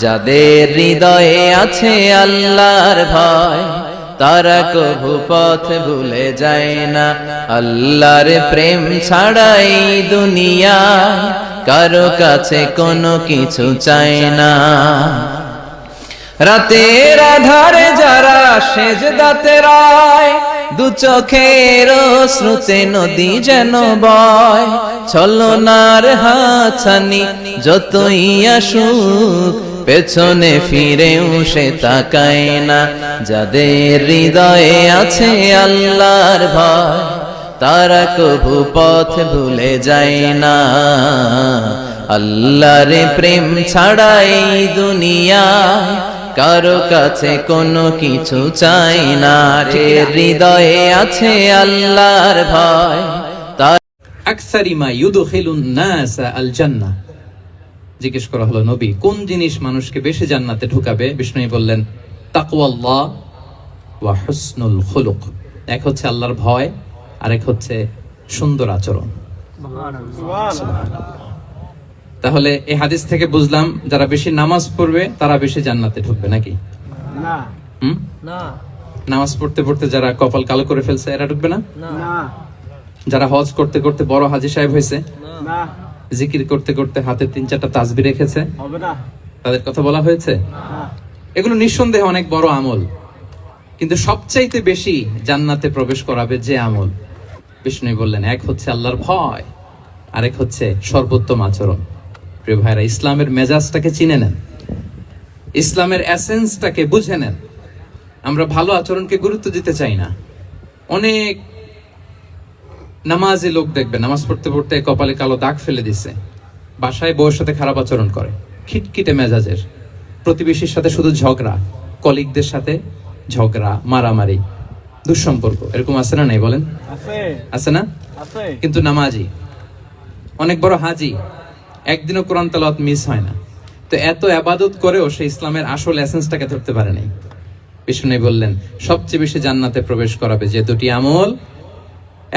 যাদের হৃদয়ে আছে আল্লাহর ভয় তারা কভু পথ ভুলে যায় না। আল্লাহর প্রেম ছাড়া এই দুনিয়ায় কারো কাছে কোনো কিছু চায় না। রাতের আধারে যারা সেজদাতে রায়, দু চোখের শ্রুতে নদী যেন বয়। ছলনার হাতছানি যতই আসুক পেছনে ফিরেও সে তাকায় না। যাদের হৃদয়ে আছে আল্লাহর ভয় তারা কভু পথ ভুলে যায় না। আল্লাহর প্রেম ছাড়া এই দুনিয়ায় কারো কাছে কোনো কিছু চাই না। হৃদয়ে আছে আল্লাহর ভয়। আকসারিমা ইউদখিলুন নাস আল জান্নাহ। জিজ্ঞেস করা হলো, নবী কোন জিনিস মানুষকে বেশি জান্নাতে ঢুকাবে? বিষ্ণু বললেন, তাকওয়াল্লাহ ওয়া হুসনুল খুলুক। এক হচ্ছে আল্লাহর ভয়, আর এক হচ্ছে সুন্দর আচরণ। তাহলে এই হাদিস থেকে বুঝলাম যারা বেশি নামাজ পড়বে তারা বেশি জান্নাতে ঢুকবে নাকি? না। নামাজ পড়তে পড়তে যারা কপাল কালো করে ফেলছে এরা ঢুকবে না? যারা হজ করতে করতে বড় হাজী সাহেব হয়েছে, জিকির করতে করতে হাতে 3-4টা তাসবিহ রেখেছে, তাদের কথা বলা হয়েছে? এগুলো নিঃসন্দেহে অনেক বড় আমল, কিন্তু সবচাইতে বেশি জান্নাতে প্রবেশ করাবে যে আমল, বিষ্ণু বললেন এক হচ্ছে আল্লাহর ভয়, আরেক হচ্ছে সর্বোত্তম আচরণ। প্রিয় ভাইরা, ইসলামের মেজাজটাকে চিনে নেন, ইসলামের এসেন্সটাকে বুঝে নেন। আমরা ভালো আচরণকে গুরুত্ব দিতে চাই না। অনেক নামাজি লোক দেখবে নামাজ পড়তে পড়তে কপালে কালো দাগ ফেলে দিছে, বাসায় বউয়ের সাথে খারাপ আচরণ করে, খিটখিটে মেজাজের, প্রতিবেশীর সাথে শুধু ঝগড়া, কলিগদের সাথে ঝগড়া, মারামারি, দুঃসম্পর্ক, এরকম আছে না? নাই বলেন, আছে না? কিন্তু নামাজি, অনেক বড় হাজি, একদিনও কোরআন তেলাওয়াত মিস হয় না। তো এত ইবাদত করেও সে ইসলামের আসল এসেন্সটাকে ধরতে পারে নাই। বিষ্ণু বললেন সবচেয়ে বেশি জান্নাতে প্রবেশ করাবে যে দুটি আমল,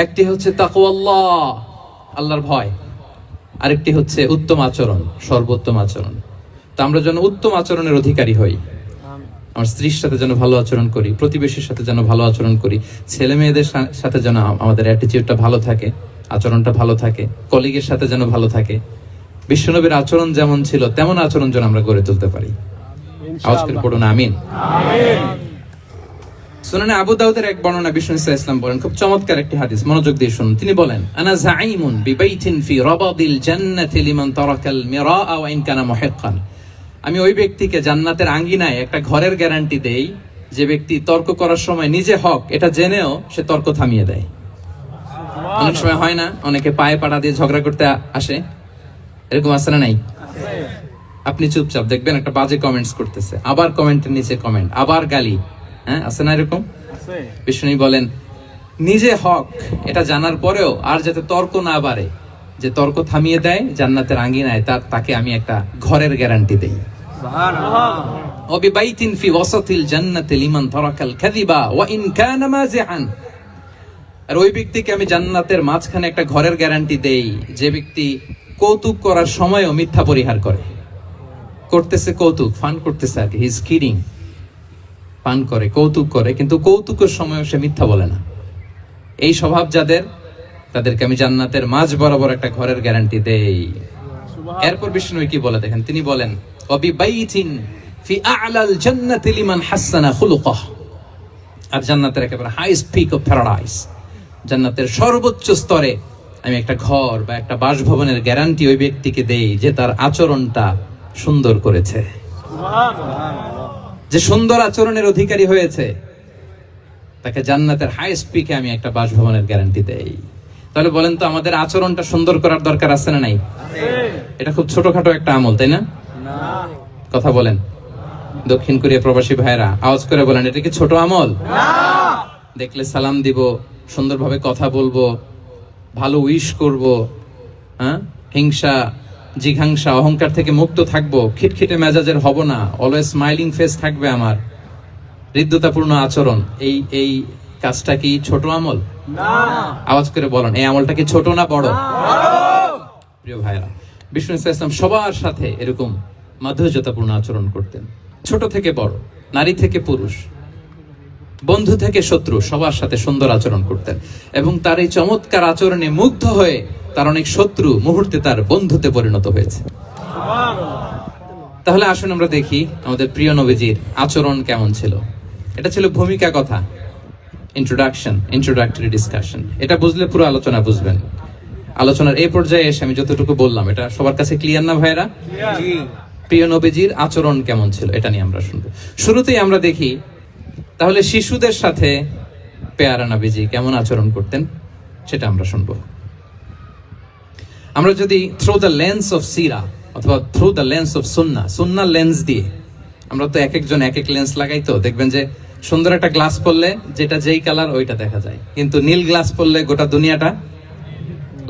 একটি হচ্ছে তাকওয়াল্লাহ, আল্লাহর ভয়, আরেকটি হচ্ছে উত্তম আচরণ, সর্বোত্তম আচরণ। তো আমরা যেন উত্তম আচরণের অধিকারী হই। আমার স্ত্রীর সাথে যেন ভালো আচরণ করি, প্রতিবেশীর সাথে যেন ভালো আচরণ করি, ছেলে মেয়েদের সাথে যেন আমাদের অ্যাটিটিউডটা ভালো থাকে, আচরণটা ভালো থাকে, কলিগের সাথে যেন ভালো থাকে। বিশ্বনবীর আচরণ যেমন ছিল তেমন আচরণ যেন আমরা গড়ে তুলতে পারি। আওয়াজ করে পড়ুন আমিন। সুনানে আবু দাউদের এক বর্ণনা, বিষ্ণু ইসলাম বলেন, খুব চমৎকার একটি হাদিস, মনোযোগ দিয়ে শুনুন। তিনি বলেন, আনা যাঈমুন বিবাইতিন ফি রাবাদিল জান্নাতি লিমান তারাকাল মিরাআ ওয়া ইন কানা মুহিক্কান। আমি ওই ব্যক্তিকে জান্নাতের আঙ্গিনায় একটা ঘরের গ্যারান্টি দেই যে ব্যক্তি তর্ক করার সময় নিজে হক এটা জেনেও সে তর্ক থামিয়ে দেয়। অনেক সময় হয় না, অনেকে পায়ে পাড়া দিয়ে ঝগড়া করতে আসে, এরকম আছে না নাই? আপনি চুপচাপ দেখবেন একটা বাজে কমেন্টস করতেছে, আবার কমেন্টের নিচে কমেন্ট, আবার গালি, হ্যাঁ আছে না এরকম? বিষ্ণু বলেন নিজে হক এটা জানার পরেও আর যাতে তর্ক না বাড়ে, যে তর্ক থামিয়ে দেয় জান্নাতের আঙ্গিনায়, তাকে আমি একটা ঘরের গ্যারান্টি দেই। সুবহানাল্লাহ। ওয়াবিবাইতিন ফি ওয়াসাতিল জান্নাতি লিমান তারাকাল কাযিবা ওয়া ইন কানা মাযিআন। আর ওই ব্যক্তিকে আমি জান্নাতের মাঝখানে একটা ঘরের গ্যারান্টি দেই যে ব্যক্তি কৌতুক করার সময়ও মিথ্যা পরিহার করে। করতেছে কৌতুক, ফান করতেছে আর কি, হি ইজ কিডিং, পান করে, কৌতুক করে, কিন্তু কৌতুকের সময়ও সে মিথ্যা বলে না। এই স্বভাব যাদের, তাদেরকে আমি জান্নাতের মাঝ বরাবর একটা ঘরের গ্যারান্টি দেই। এরপর বিষ্ণু কি বলে দেখেন, তিনি বলেন ওয়াবিবাইতিন ফি আ'লাল জান্নাতি লিমান হাসানা খুলুকাহ। আর জান্নাতের একেবারে হাইস্ট পিক অফ প্যারাডাইস, জান্নাতের সর্বোচ্চ স্তরে আমি একটা ঘর বা একটা বাসভবনের গ্যারান্টি ওই ব্যক্তিকে দেই যে তার আচরণটা সুন্দর করেছে, যে সুন্দর আচরণের অধিকারী হয়েছে, তাকে জান্নাতের হাইস্ট পিকে আমি একটা বাসভবনের গ্যারান্টি দেই। তাহলে বলেন তো আমাদের আচরণটা সুন্দর করার দরকার আছে না নাই? এটা খুব ছোটখাটো একটা আমল, তাই না? কথা বলেন, দক্ষিণ কোরিয়া প্রবাসী ভাইরা আওয়াজ করে বলেন, এটা কি ছোট আমল? দেখলে সালাম দিব, সুন্দরভাবে কথা বলবো, ভালো উইশ করব, হ্যাঁ, হিংসা জিঘাংসা অহংকার থেকে মুক্ত থাকবো, খিটখিটে মেজাজের হব না, অলওয়েজ স্মাইলিং ফেস থাকবে আমার, হৃদ্যতাপূর্ণ আচরণ। এই কাজটা কি ছোট আমল? না। আওয়াজ করে বলেন, এই আমলটা কি ছোট না বড়? প্রিয় ভাইরা, বিষ্ণু ইসলাম সবার সাথে এরকম মাধুর্যতাপূর্ণ আচরণ করতেন। ছোট থেকে বড়, নারী থেকে পুরুষ, বন্ধু থেকে শত্রু, সবার সাথে সুন্দর আচরণ করতেন। এবং তার এই চমৎকার আচরণে মুগ্ধ হয়ে তার অনেক শত্রু মুহূর্তে তার বন্ধুতে পরিণত হয়েছে। তাহলে আসুন আমরা দেখি আমাদের প্রিয় নবীজির আচরণ কেমন ছিল। এটা ছিল ভূমিকা কথা, ইন্ট্রোডাক্টরি ডিসকাশন। এটা বুঝলে পুরো আলোচনা বুঝবেন। আলোচনার এই পর্যায়ে এসে আমি যতটুকু বললাম এটা সবার কাছে ক্লিয়ার না ভাইরা? প্রিয় নবীজির আচরণ কেমন ছিল এটা নিয়ে আমরা শুনবো। শুরুতেই আমরা দেখি তাহলে শিশুদের সাথে পেয়ারা নবীজি কেমন আচরণ করতেন সেটা আমরা শুনবো। আমরা যদি থ্রু দ্য লেন্স অফ সিরা অথবা through the lens of Sunnah lens দিয়ে, আমরা তো এক একজন এক এক লেন্স লাগাই, তো দেখবেন যে সুন্দর একটা গ্লাস পরলে যেটা যেই কালার ওইটা দেখা যায়, কিন্তু নীল গ্লাস পরলে গোটা দুনিয়াটা,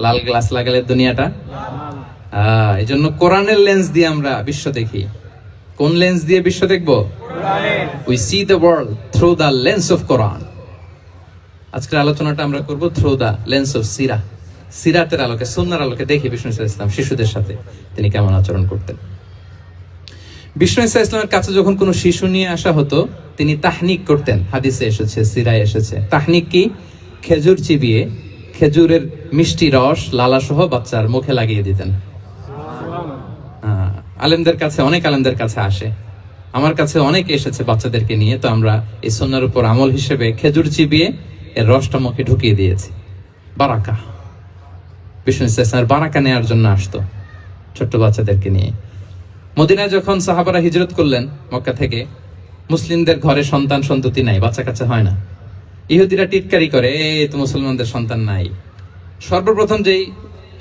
লাল গ্লাস লাগালে দুনিয়াটা। এই জন্য কোরআনের লেন্স দিয়ে আমরা বিশ্ব দেখি। কোন লেন্স দিয়ে বিশ্ব দেখবো? We see the world through the lens of Quran. আজকের আলোচনাটা আমরা করব থ্রু দ্য লেন্স অফ সিরাতের আলোকে, সুন্নাহর আলোকে দেখি বিষ্ণু ইসলাম শিশুদের সাথে তিনি কেমন আচরণ করতেন। বিষ্ণু ইসলামের কাছে যখন কোনো শিশু নিয়ে আসা হতো তিনি তাহনিক করতেন। হাদিসে এসেছে, সিরায় এসেছে। তাহনিক কি? খেজুর চিবিয়ে খেজুরের মিষ্টি রস লালা সহ বাচ্চার মুখে লাগিয়ে দিতেন। আলেমদের কাছে, অনেক আলেমদের কাছে আসে, আমার কাছে অনেকে এসেছে বাচ্চাদেরকে নিয়ে, তো আমরা এই সুন্নাহর উপর আমল হিসেবে খেজুর চিবিয়ে এর রসটা মুখে ঢুকিয়ে দিয়েছি। বারাকা, বিষ্ণু ইসলামের বারাকা নেওয়ার জন্য আসতো ছোট্ট বাচ্চাদেরকে নিয়ে। মদিনায় যখন সাহাবারা হিজরত করলেন মক্কা থেকে, মুসলিমদের ঘরে সন্তান সন্ততি নাই, বাচ্চা কাচ্চা হয় না। ইহুদিরা টিটকারি করে, এই তো মুসলমানদের সন্তান নাই। সর্বপ্রথম যেই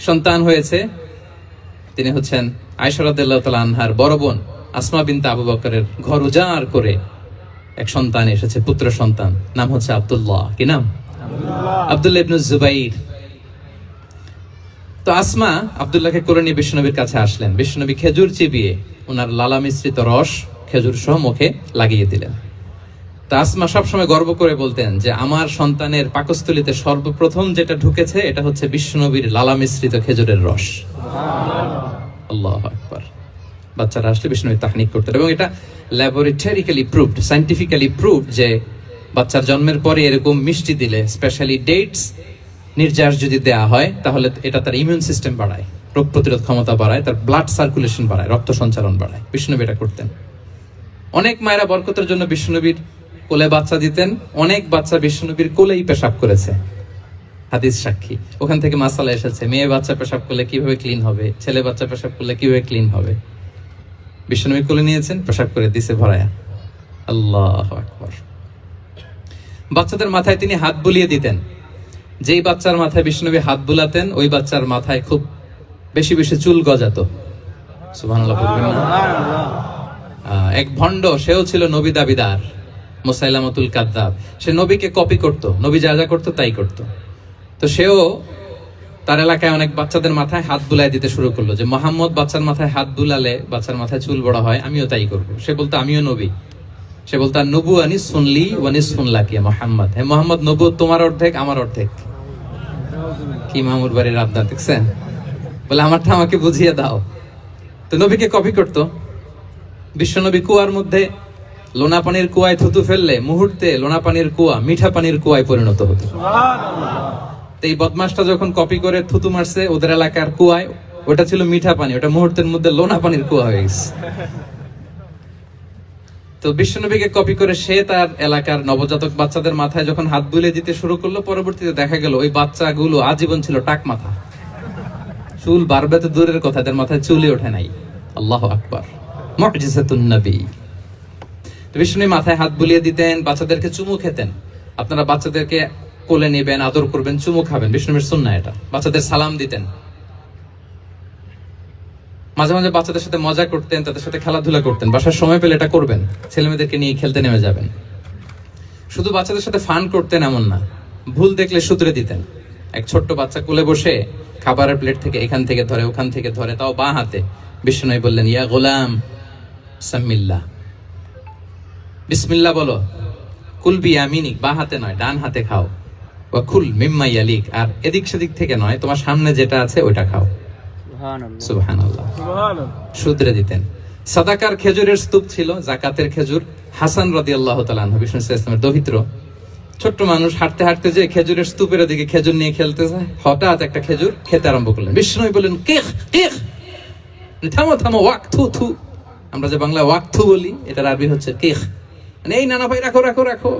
সন্তান হয়েছে তিনি হচ্ছেন আয়েশা রাদিয়াল্লাহু তাআলা আনহার বড় বোন আসমা বিনতে আবু বকরের ঘর উজাড় করে এক সন্তান এসেছে, পুত্র সন্তান, নাম হচ্ছে আব্দুল্লাহ। কি নাম? আব্দুল্লাহ ইবনে জুবাইর। তো আসমা আব্দুল্লাহকে করে নিয়ে বিশ্বনবীর কাছে আসলেন। বিশ্বনবী খেজুর চিবিয়ে ওনার লালা মিশ্রিত রস খেজুর সহ মুখে লাগিয়ে দিলেন। তা আসমা সবসময় গর্ব করে বলতেন যে আমার সন্তানের পাকস্থলীতে সর্বপ্রথম যেটা ঢুকেছে এটা হচ্ছে বিশ্বনবীর লালা মিশ্রিত খেজুরের রস। আল্লাহু আকবার। বাচ্চারা আসলে বিষ্ণু তাহনিক করতেন এবং এটা ল্যাবরেটরিক্যালি প্রুভড, সায়েন্টিফিক্যালি প্রুভড যে বাচ্চার জন্মের পরে এরকম মিষ্টি দিলে, স্পেশালি ডেটস নির্যাস যদি দেয়া হয়, তাহলে এটা তার ইমিউন সিস্টেম বাড়ায়, রোগ প্রতিরোধ ক্ষমতা বাড়ায়, তার ব্লাড সার্কুলেশন বাড়ায়, রক্ত সঞ্চালন বাড়ায়। বিষ্ণুনবী এটা করতেন। অনেক মায়েরা বরকতের জন্য বিষ্ণুনবীর কোলে বাচ্চা দিতেন। অনেক বাচ্চা বিষ্ণুনবীর কোলেই পেশাব করেছে, হাদিস সাক্ষী। ওখান থেকে মাসালা এসেছে, মেয়ে বাচ্চা পেশাব করলে কিভাবে ক্লিন হবে, ছেলে বাচ্চা পেশাব করলে কিভাবে ক্লিন হবে। বিষ্ণুনবী কোলে নিয়েছেন, পেশাব করে দিছে ভরায়া। আল্লাহু আকবার। বাচ্চাদের মাথায় তিনি হাত বুলিয়ে দিতেন। যেই বাচ্চার মাথায় বিষ্ণুনবী হাত বুলাতেন ওই বাচ্চার মাথায় খুব বেশি বেশি চুল গজাতো। সুবহানাল্লাহ বলবেন না? এক ভণ্ড, সেও ছিল নবী দাবিদার, মুসাইলামাতুল কাযযাব। সে নবীকে কপি করত, নবী যা যা করতো তাই করত। তো সেও তার এলাকায় অনেক বাচ্চাদের মাথায় হাত বুলাই দিতে শুরু করলো যে মোহাম্মদ বাচ্চার মাথায় হাত বুলালে বাচ্চার মাথায় চুল বড় হয়, আমিও তাই করব। সে বলতো আমিও নবী। সে বলতো নবু আনিস শুনলি ওয়ানিস শুনলাকি মোহাম্মদ। হে মোহাম্মদ, নবু তোমার অর্ধেক আমার অর্ধেক। কি মামুর বাড়ির আবদার দেখছেন? বলে আমারটা আমাকে বুঝিয়ে দাও। তো নবীকে কপি করত। বিশ্বনবী কুয়ার মধ্যে লোনা পানির কুয়ায় থুতু ফেললে মুহূর্তে লোনা পানির কুয়া মিঠা পানির কুয়ায় পরিণত হতো। এই বদমাসটা যখন কপি করে থুতু মারছে ওদের এলাকার কুয়ায়, ওটা ছিল মিঠা পানি, ওটা মুহূর্তের মধ্যে লোনা পানির কুয়া হয়ে গেছে। তো বিশ্বনবীকে কপি করে সে তার এলাকার নবজাতক বাচ্চাদের মাথায় যখন হাত বুলিয়ে দিতে শুরু করলো, পরবর্তীতে দেখা গেল ওই বাচ্চাগুলো আজীবন ছিল টাক মাথা। চুল বাড়বে তো দূরের কথা, এদের মাথায় চুলই ওঠে নাই। আল্লাহু আকবার। মুজিজাতুন নবী। তো বিষ্ণু মাথায় হাত বুলিয়ে দিতেন, বাচ্চাদেরকে চুমু খেতেন। আপনারা বাচ্চাদেরকে কোলে নেবেন, আদর করবেন, চুমু খাবেন, বিষ্ণুর সুন্নাহ এটা। বাচ্চাদের সালাম দিতেন। মাঝে মাঝে বাচ্চাদের সাথে মজা করতেন, তাদের সাথে খেলাধুলা করতেন। বাসার সময় পেলে এটা করবেন, ছেলেমেয়েদেরকে নিয়ে খেলতে নেমে যাবেন। শুধু বাচ্চাদের সাথে ফান করতেন এমন না, ভুল দেখলে শুধরে দিতেন। এক ছোট্ট বাচ্চা কোলে বসে খাবারের প্লেট থেকে এখান থেকে ধরে ওখান থেকে ধরে, তাও বাঁ হাতে। বিষ্ণু বললেন ইয়া গোলাম সাম্মিল্লাহ, বিসমিল্লাহ বলো। কুলবি আমিনিক, বাঁ হাতে নয় ডান হাতে খাও। ওয়া কুল মিম্মা ইয়ালিক, আর এদিক সেদিক থেকে নয়, তোমার সামনে যেটা আছে ওইটা খাও। সুবহানাল্লাহ। শুধরে দিতেন। সাদাকার খেজুরের স্তূপ ছিল, জাকাতের খেজুর। হাসান রাদিয়াল্লাহু তাআলা আনহু, বিষ্ণু ইসলামের দৌহিত্র, ছোট্ট মানুষ, হাঁটতে হাঁটতে যে খেজুরের স্তূপের দিকে খেজুর নিয়ে খেলতে যায়, হঠাৎ একটা খেজুর খেতে আরম্ভ করলেন। বিষ্ণু বললেন, কেখ কেখ, থামো থামো, ওয়াক থু থু। আমরা যে বাংলা ওয়াক থু বলি, এটার আরবি হচ্ছে কেখ। মানে এই নানা ভাই, রাখো রাখো রাখো।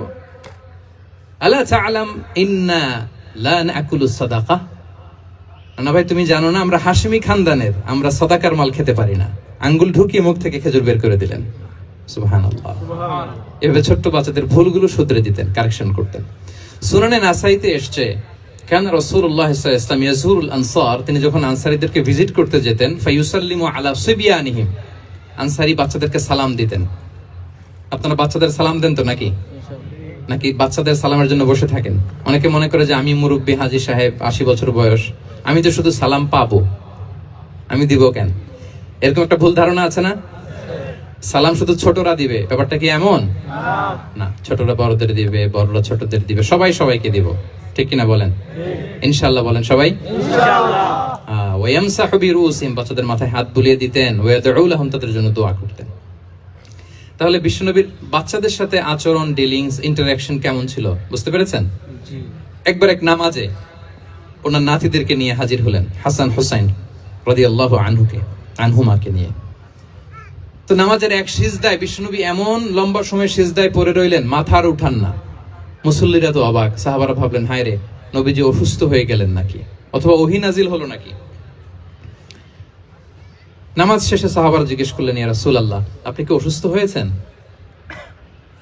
আলা তাআলাম ইন্না লা নাকুলু সাদাকা। নানা ভাই, তুমি জানো না আমরা হাশিমি খানদানের, আমরা সাদাকার মাল খেতে পারি না। আঙ্গুল ঢুকিয়ে মুখ থেকে খেজুর বের করে দিলেন। সুবহানাল্লাহ। এভাবে ছোট্ট বাচ্চাদের ভুলগুলো শুধরে দিতেন, কারেকশন করতেন। সুনানে নাসাইতে এসছে, কান রাসূলুল্লাহ সাল্লাল্লাহু আলাইহি ওয়াসাল্লাম ইয়াজুরুল আনসার, তিনি যখন আনসারীদেরকে ভিজিট করতে যেতেন, ফায়ুসাল্লিমু আলা সিবিয়ানিহিম, আনসারী বাচ্চাদেরকে সালাম দিতেন। আপনারা বাচ্চাদের সালাম দেন তো নাকি? নাকি বাচ্চাদের সালামের জন্য বসে থাকেন? অনেকে মনে করে যে আমি মুরব্বী হাজী সাহেব, 80 বছর বয়স, আমি তো শুধু সালাম পাবো, আমি দিব কেন? এরকম একটা ভুল ধারণা আছে না? সালাম শুধু ছোটরা দিবে, ব্যাপারটা কি এমন না? ছোটরা বড়দের দিবে, বড়রা ছোটদের দিবে, সবাই সবাইকে দিব, ঠিক কিনা বলেন? ইনশাআল্লাহ বলেন সবাই ইনশাআল্লাহ। ওয়ায়ামসাহু বিরুসিহিম, বাচ্চাদের মাথায় হাত বুলিয়ে দিতেন। ওয়ায়াদউ লাহুম, তাদের জন্য দোয়া করতেন। তাহলে বিশ্বনবীর বাচ্চাদের সাথে আচরণ, ডিলিংস, ইন্টারঅ্যাকশন কেমন ছিল বুঝতে পেরেছেন? একবার এক নামাজে ওনার নাতিদেরকে নিয়ে হাজির হলেন, হাসান হুসাইন রাদিয়াল্লাহু আনহুমাকে নিয়ে। তো নামাজের এক সিজদায় বিশ্বনবী এমন লম্বা সময় সিজদায় পড়ে রইলেন, মাথা আর উঠান না। মুসল্লিরা তো অবাক, সাহাবারা ভাবলেন, হায় রে, নবীজি অসুস্থ হয়ে গেলেন নাকি, অথবা ওহী নাজিল হলো নাকি। নামাজ শেষে সাহাবারা জিজ্ঞেস করলেন, ইয়া রাসূলুল্লাহ, আপনি কি অসুস্থ হয়েছেন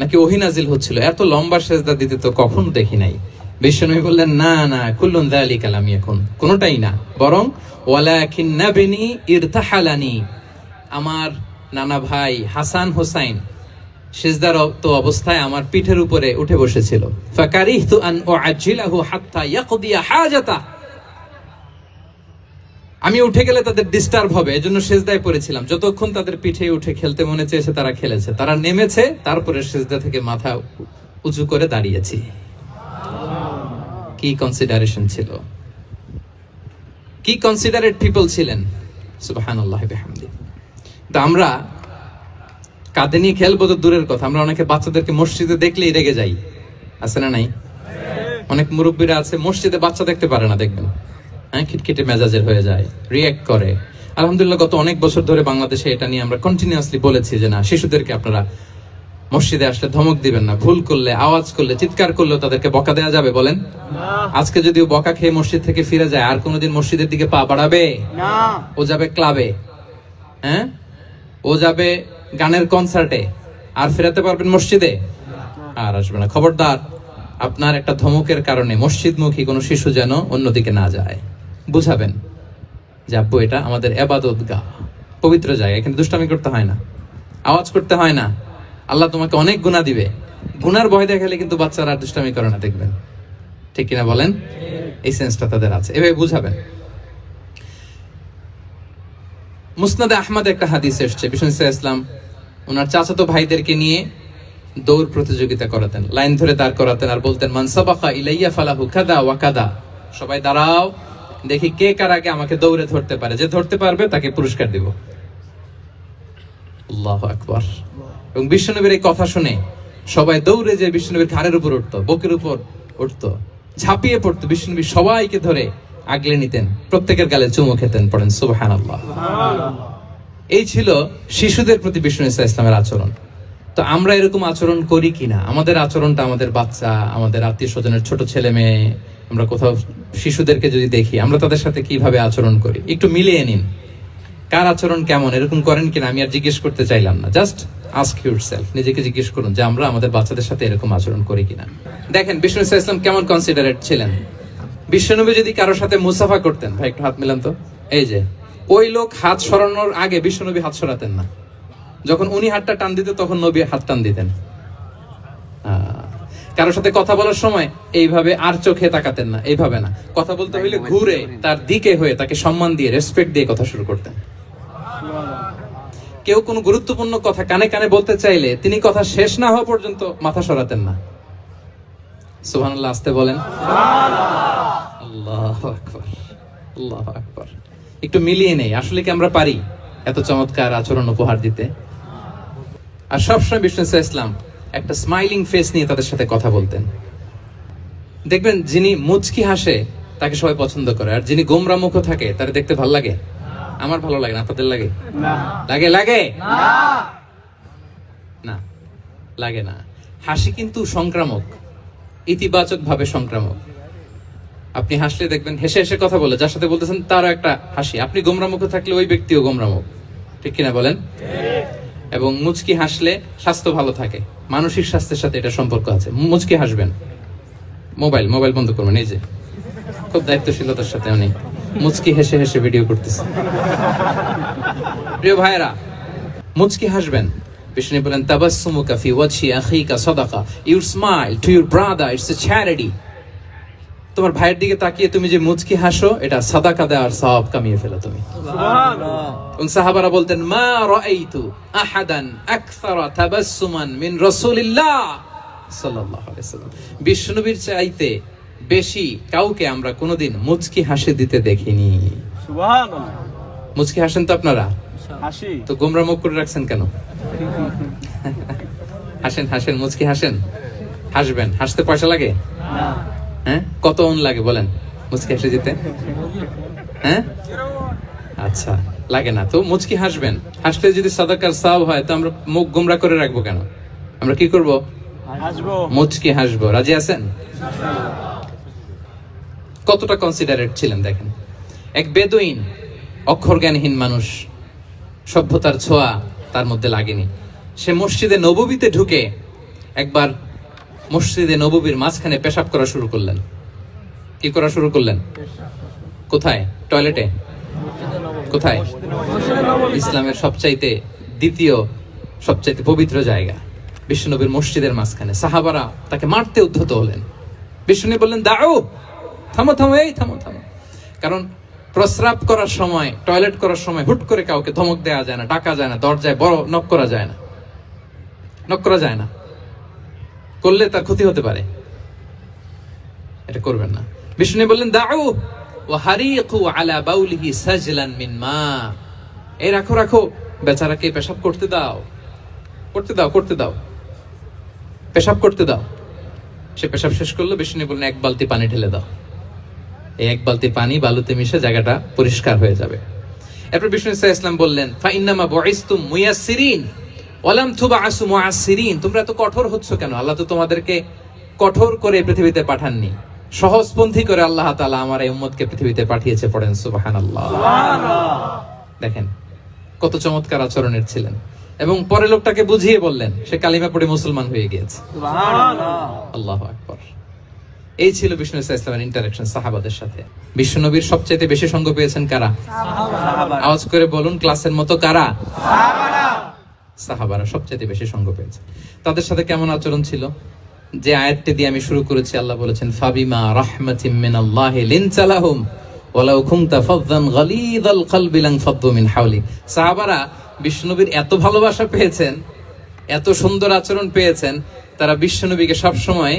নাকি ওহী নাজিল হচ্ছিল? এত লম্বা সিজদা দিতে তো কখনো দেখি নাই। বিশ্বনবী বললেন, না না, কুল্লুন যালিকা লাম ইয়াকুন, কোনটাই না, বরং ওয়ালাকিন নাবনি ইরতাহালানি, আমার নানা ভাই হাসান হোসাইন সিজদারত অবস্থায় আমার পিঠের উপরে উঠে বসেছিল। ফাকারিহতু আন উআজ্জিলাহু হাত্তা ইয়াকদিয়া হাজাতা, আমি উঠে গেলে তাদের ডিস্টার্ব হবে, এজন্য সিজদায় পড়েছিলাম। যতক্ষণ তাদের পিঠে উঠে খেলতে মনে চেয়েছে তারা খেলেছে, তারা নেমেছে, তারপরে সিজদা থেকে মাথা উঁচু করে দাঁড়িয়েছি। কি কনসিডারেশন ছিল, কি কনসিডারেট পিপল ছিলেন, সুবহানাল্লাহি বিহামদি। তো আমরা কাঁধে নিয়ে খেলবো তো দূরের কথা, আমরা অনেকে বাচ্চাদেরকে মসজিদে দেখলেই রেগে যাই, আছে না নাই? অনেক মুরব্বীরা আছে মসজিদে বাচ্চা দেখতে পারে না, দেখবেন হ্যাঁ, খিটখিটে মেজাজের হয়ে যায়, রিঅ্যাক্ট করে। আলহামদুলিল্লাহ গত অনেক বছর ধরে বাংলাদেশে এটা নিয়ে আমরা কন্টিনিউয়াসলি বলেছি যে না, শিশুদেরকে আপনারা মসজিদে আসলে ধমক দিবেন না, ভুল করলে, আওয়াজ করলে, চিৎকার করলেও তাদেরকে বকা দেওয়া যাবে বলেন? আজকে যদিও বকা খেয়ে মসজিদ থেকে ফিরে যায়, আর কোনোদিন মসজিদের দিকে পা বাড়াবে না। ও যাবে ক্লাবে, হ্যাঁ, ও যাবে গানের কনসার্টে, আর ফেরাতে পারবেন মসজিদে? আর আসবে না। খবরদার, আপনার একটা ধমকের কারণে মসজিদমুখী কোনো শিশু যেন অন্যদিকে না যায়। বুঝাবেন যে আব্বু, এটা আমাদের ইবাদতগাহ, পবিত্র জায়গা, এখানে দুষ্টামি করতে হয় না, আওয়াজ করতে হয় না, আল্লাহ তোমাকে অনেক গুনাহ দিবে। গুনার ভয় দেখালে কিন্তু বাচ্চারা দুষ্টামি করে না, দেখবেন, ঠিক কিনা বলেন? এই সেন্সটা তাদের আছে, এভাবে বুঝাবেন। মুসনাদে আহমদ একটা হাদিস এসছে, বিষ্ণু ইসলাম ওনার চাচাতো ভাইদেরকে নিয়ে দৌড় প্রতিযোগিতা করাতেন, লাইন ধরে দাঁড় করাতেন, আর বলতেন, মান সাবাকা ইলাইয়া ফালাহু কাদা ওয়া কাদা, সবাই দাঁড়াও, দেখি কে কার আগে আমাকে দৌড়ে ধরতে পারে, যে ধরতে পারবে তাকে পুরস্কার দিব। আল্লাহু আকবার। এবং বিশ্বনবীর এই কথা শুনে সবাই দৌড়ে যে বিশ্বনবীর ঘাড়ের উপর উঠতো, বুকের উপর উঠতো, ঝাঁপিয়ে পড়তো, বিশ্বনবী সবাইকে ধরে আগলে নিতেন, প্রত্যেকের গালে চুমু খেতেন। পড়েন সুবহানাল্লাহ। এই ছিল শিশুদের প্রতি বিষ্ণু ইসলামের আচরণ। তো আমরা এরকম আচরণ করি কিনা? আমাদের আচরণটা আমাদের বাচ্চা, আমাদের আত্মীয় স্বজনের ছোট ছেলে মেয়ে, আমরা কোথাও শিশুদেরকে যদি দেখি, আমরা তাদের সাথে কিভাবে আচরণ করি, একটু মিলিয়ে নিন কার আচরণ কেমন, এরকম করেন কিনা। আমি আর জিজ্ঞেস করতে চাইলাম না, জাস্ট আস্ক ইউরসেলফ, নিজেকে জিজ্ঞেস করুন যে আমরা আমাদের বাচ্চাদের সাথে এরকম আচরণ করি কিনা। দেখেন বিষ্ণু ইসলাম কেমন কনসিডারেট ছিলেন। বিশ্বনবী যদি কারোর সাথে মুসাফা করতেন, ভাই একটু হাত মিলান তো, এই যে ওই লোক হাত সরানোর আগে বিশ্বনবী হাত সরাতেন না, যখন উনি হাতটা টান দিতেন তখন নবী হাত টান দিতেন। কারোর সাথে কথা বলার সময় এইভাবে আর চোখে তাকাতেন না, এইভাবে না, কথা বলতে হইলে ঘুরে তার দিকে হয়ে তাকে সম্মান দিয়ে, রেসপেক্ট দিয়ে কথা শুরু করতেন। কেউ কোনো গুরুত্বপূর্ণ কথা কানে কানে বলতে চাইলে তিনি কথা শেষ না হওয়া পর্যন্ত মাথা সরাতেন না। সুবহানাল্লাহ, আসতে বলেন আল্লাহু আকবার, আল্লাহু আকবার। একটু মিলিয়ে নেই, আসলে কি আমরা পারি? এত চমৎকার আচরণ উপহার দিতে। আর সবসময় বিষ্ণু ইসলাম একটা স্মাইলিং ফেস নিয়ে তাদের সাথে কথা বলতেন। দেখবেন যিনি মুচকি হাসে তাকে সবাই পছন্দ করে, আর যিনি গোমরা মুখ থাকে তার দেখতে ভালো লাগে। আমার ভালো লাগে না, আপনাদের লাগে? লাগে লাগে না, লাগে না। হাসি কিন্তু সংক্রামক, ইতিবাচক ভাবে সংক্রামক। আপনি হাসলে দেখবেন হেসে হেসে কথা বলে যার সাথে বলতেছেন তারও একটা হাসি। আপনি গোমরা মুখ থাকলে ওই ব্যক্তিও গোমরা মুখ, ঠিক কিনা বলেন? এবং মুচকি হাসলে স্বাস্থ্য ভালো থাকে, মানসিক স্বাস্থ্যের সাথে এটা সম্পর্ক আছে। মুচকি হাসবেন। মোবাইল বন্ধ করবেন। এই যে খুব দায়িত্বশীলতার সাথে উনি মুচকি হেসে হেসে ভিডিও করতেছে। প্রিয় ভাইরা, মুচকি হাসবেন। বিষ্ণু বলেন তাবাসসুমুকা ফি ওয়াজহি আখিকা সাদাকা, your smile to your brother it's a charity. তোমার ভাইয়ের দিকে তাকিয়ে তুমি যে মুচকি হাসো, এটা সাদাকা দেওয়ার সওয়াব কামিয়ে ফেলো তুমি। সুবহানাল্লাহ। সাহাবারা বলতেন মা রাআইতু আহাদান আকসারা তাবাসসুমান মিন রাসূলিল্লাহ সাল্লাল্লাহু আলাইহি ওয়াসাল্লাম। বিশ্বনবীর চাইতে বেশি কাউকে আমরা কোনোদিন মুচকি হাসি দিতে দেখিনি। সুবহানাল্লাহ। মুচকি হাসেন তো আপনারা? হাসি। তো গোমরা মুখ করে রাখছেন কেন? হাসেন, মুচকি হাসেন। হাসবেন। হাসতে পয়সা লাগে? না। হ্যাঁ, কত অন লাগে বলেন মুচকি হাসি দিতে? হ্যাঁ, আচ্ছা, লাগে না। তো মুচকি হাসবেন। হাসলে যদি সাদাকার সওয়াব হয় তো আমরা মুখ গোমরা করে রাখবো কেন? আমরা কি করব? হাসবো। মুচকি হাসবো। রাজি আছেন? কতটা কনসিডারেট ছিলেন দেখেন। এক বেদুইন, অক্ষর জ্ঞানহীন মানুষ, সভ্যতার ছোঁয়া তার মধ্যে লাগেনি। সে মসজিদে নববীতে ঢুকে একবার মসজিদে নববীর মাঝখানে পেশাব করা শুরু করলেন। কি করা শুরু করলেন? কোথায়? টয়লেটে? কোথায়? ইসলামের সবচাইতে দ্বিতীয় সবচাইতে পবিত্র জায়গা বিশ্বনবীর মসজিদের মাঝখানে। সাহাবারা তাকে মারতে উদ্ধত হলেন। বিষ্ণু বললেন দাও, থামো, এই থামো। কারণ প্রস্রাব করার সময়, টয়লেট করার সময় হুট করে কাউকে ধমক দেওয়া যায় না, ডাকা যায় না, দরজায় বড় নক করা যায় না। করলে তার ক্ষতি হতে পারে, এটা করবেন না। বিষ্ণু বললেন দাও ওয়া হারিকু আলা বাউলিহি সাজলান মিন মা। এই রাখো, বেচারাকে পেশাব করতে দাও। পেশাব করতে দাও। সে পেশাব শেষ করলো। বিষ্ণু বললেন এক বালতি পানি ঢেলে দাও। এই এক বালতি পানি বালুতে মিশে জায়গাটা পরিষ্কার হয়ে যাবে। এরপর বিষ্ণু ইসলাম বললেন ফাইন্নামা বুইসতুম মুয়াসসিরিন ওয়া লাম তুবআসু মুআসসিরিন। তোমরা এত কঠোর হচ্ছ কেন? আল্লাহ তো তোমাদেরকে কঠোর করে পৃথিবীতে পাঠাননি, সহজপন্থী করে আল্লাহ তাআলা আমার এই উম্মতকে পৃথিবীতে পাঠিয়েছে। পড়েন সুবহানাল্লাহ। দেখেন কত চমৎকার আচরণের ছিলেন। এবং পরে লোকটাকে বুঝিয়ে বললেন, সে কালিমা পড়ে মুসলমান হয়ে গিয়েছে। আল্লাহু আকবার। এই ছিল বিষ্ণু ইসলামের ইন্টারেকশন সাহাবাদের সাথে। বিশ্বনবীর সবচেয়ে বেশি সঙ্গ পেয়েছেন কারা? আওয়াজ করে বলুন, ক্লাসের মতো কারা? সাহাবারা সবচেয়ে বেশি সঙ্গ পেয়েছে। তাদের সাথে কেমন আচরণ ছিল? যে আয়াতটি দিয়ে আমি শুরু করেছি, আল্লাহ বলেছেন ফাবিমা রাহমাতিম মিনাল্লাহি লিনতা লাহুম ওয়ালাউ কুনতা ফাযযান গালিযাল কলবি লানফাদ্দু মিন হাওলিক। সাহাবারা বিশ্বনবীর এত ভালোবাসা পেয়েছেন, এত সুন্দর আচরণ পেয়েছেন, তারা বিশ্বনবীকে সবসময়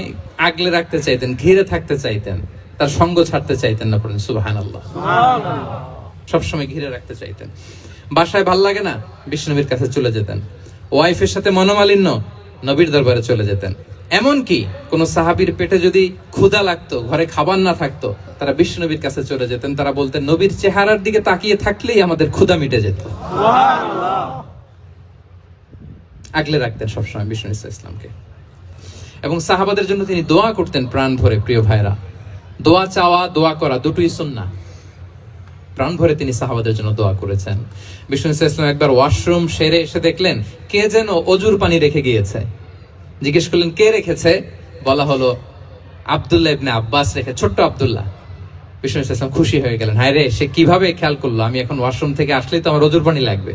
আগলে রাখতে চাইতেন, ঘিরে থাকতে চাইতেন, তার সঙ্গ ছাড়তে চাইতেন না। পড়েন সুবহানাল্লাহ। সবসময় ঘিরে রাখতে চাইতেন। বাসায় ভাল লাগে না, বিশ্বনবীর কাছে চলে যেতেন। ওয়াইফের সাথে মনোমালিন্য, নবীর দরবারে চলে যেতেন। এমনকি কোন সাহাবীর পেটে যদি ক্ষুধা লাগতো, ঘরে খাবার না থাকতো, তারা বিশ্বনবীর কাছে চলে যেতেন। তারা বলতেন নবীর চেহারার দিকে তাকিয়ে থাকলেই আমাদের ক্ষুধা মিটে যেত। আগলে রাখতেন সবসময় বিষ্ণু ইসলামকে। এবং সাহাবাদের জন্য তিনি দোয়া করতেন প্রাণ ভরে। প্রিয় ভাইরা, দোয়া চাওয়া, দোয়া করা দুটোই সুন্নাহ। প্রাণ ভরে তিনি সাহাবাদের জন্য দোয়া করেছেন। বিষ্ণু ইসলাম একবার ওয়াশরুম সেরে এসে দেখলেন কে যেন অজুর পানি রেখে গিয়েছে। জিজ্ঞেস করলেন কে রেখেছে? বলা হলো আব্দুল্লাহ ইবনে আব্বাস রেখে, ছোট্ট আব্দুল্লাহ। বিষ্ণু ইসলাম খুশি হয়ে গেলেন, হায় রে, সে কিভাবে খেয়াল করলো, আমি এখন ওয়াশরুম থেকে আসলেই তো আমার অজুর পানি লাগবে।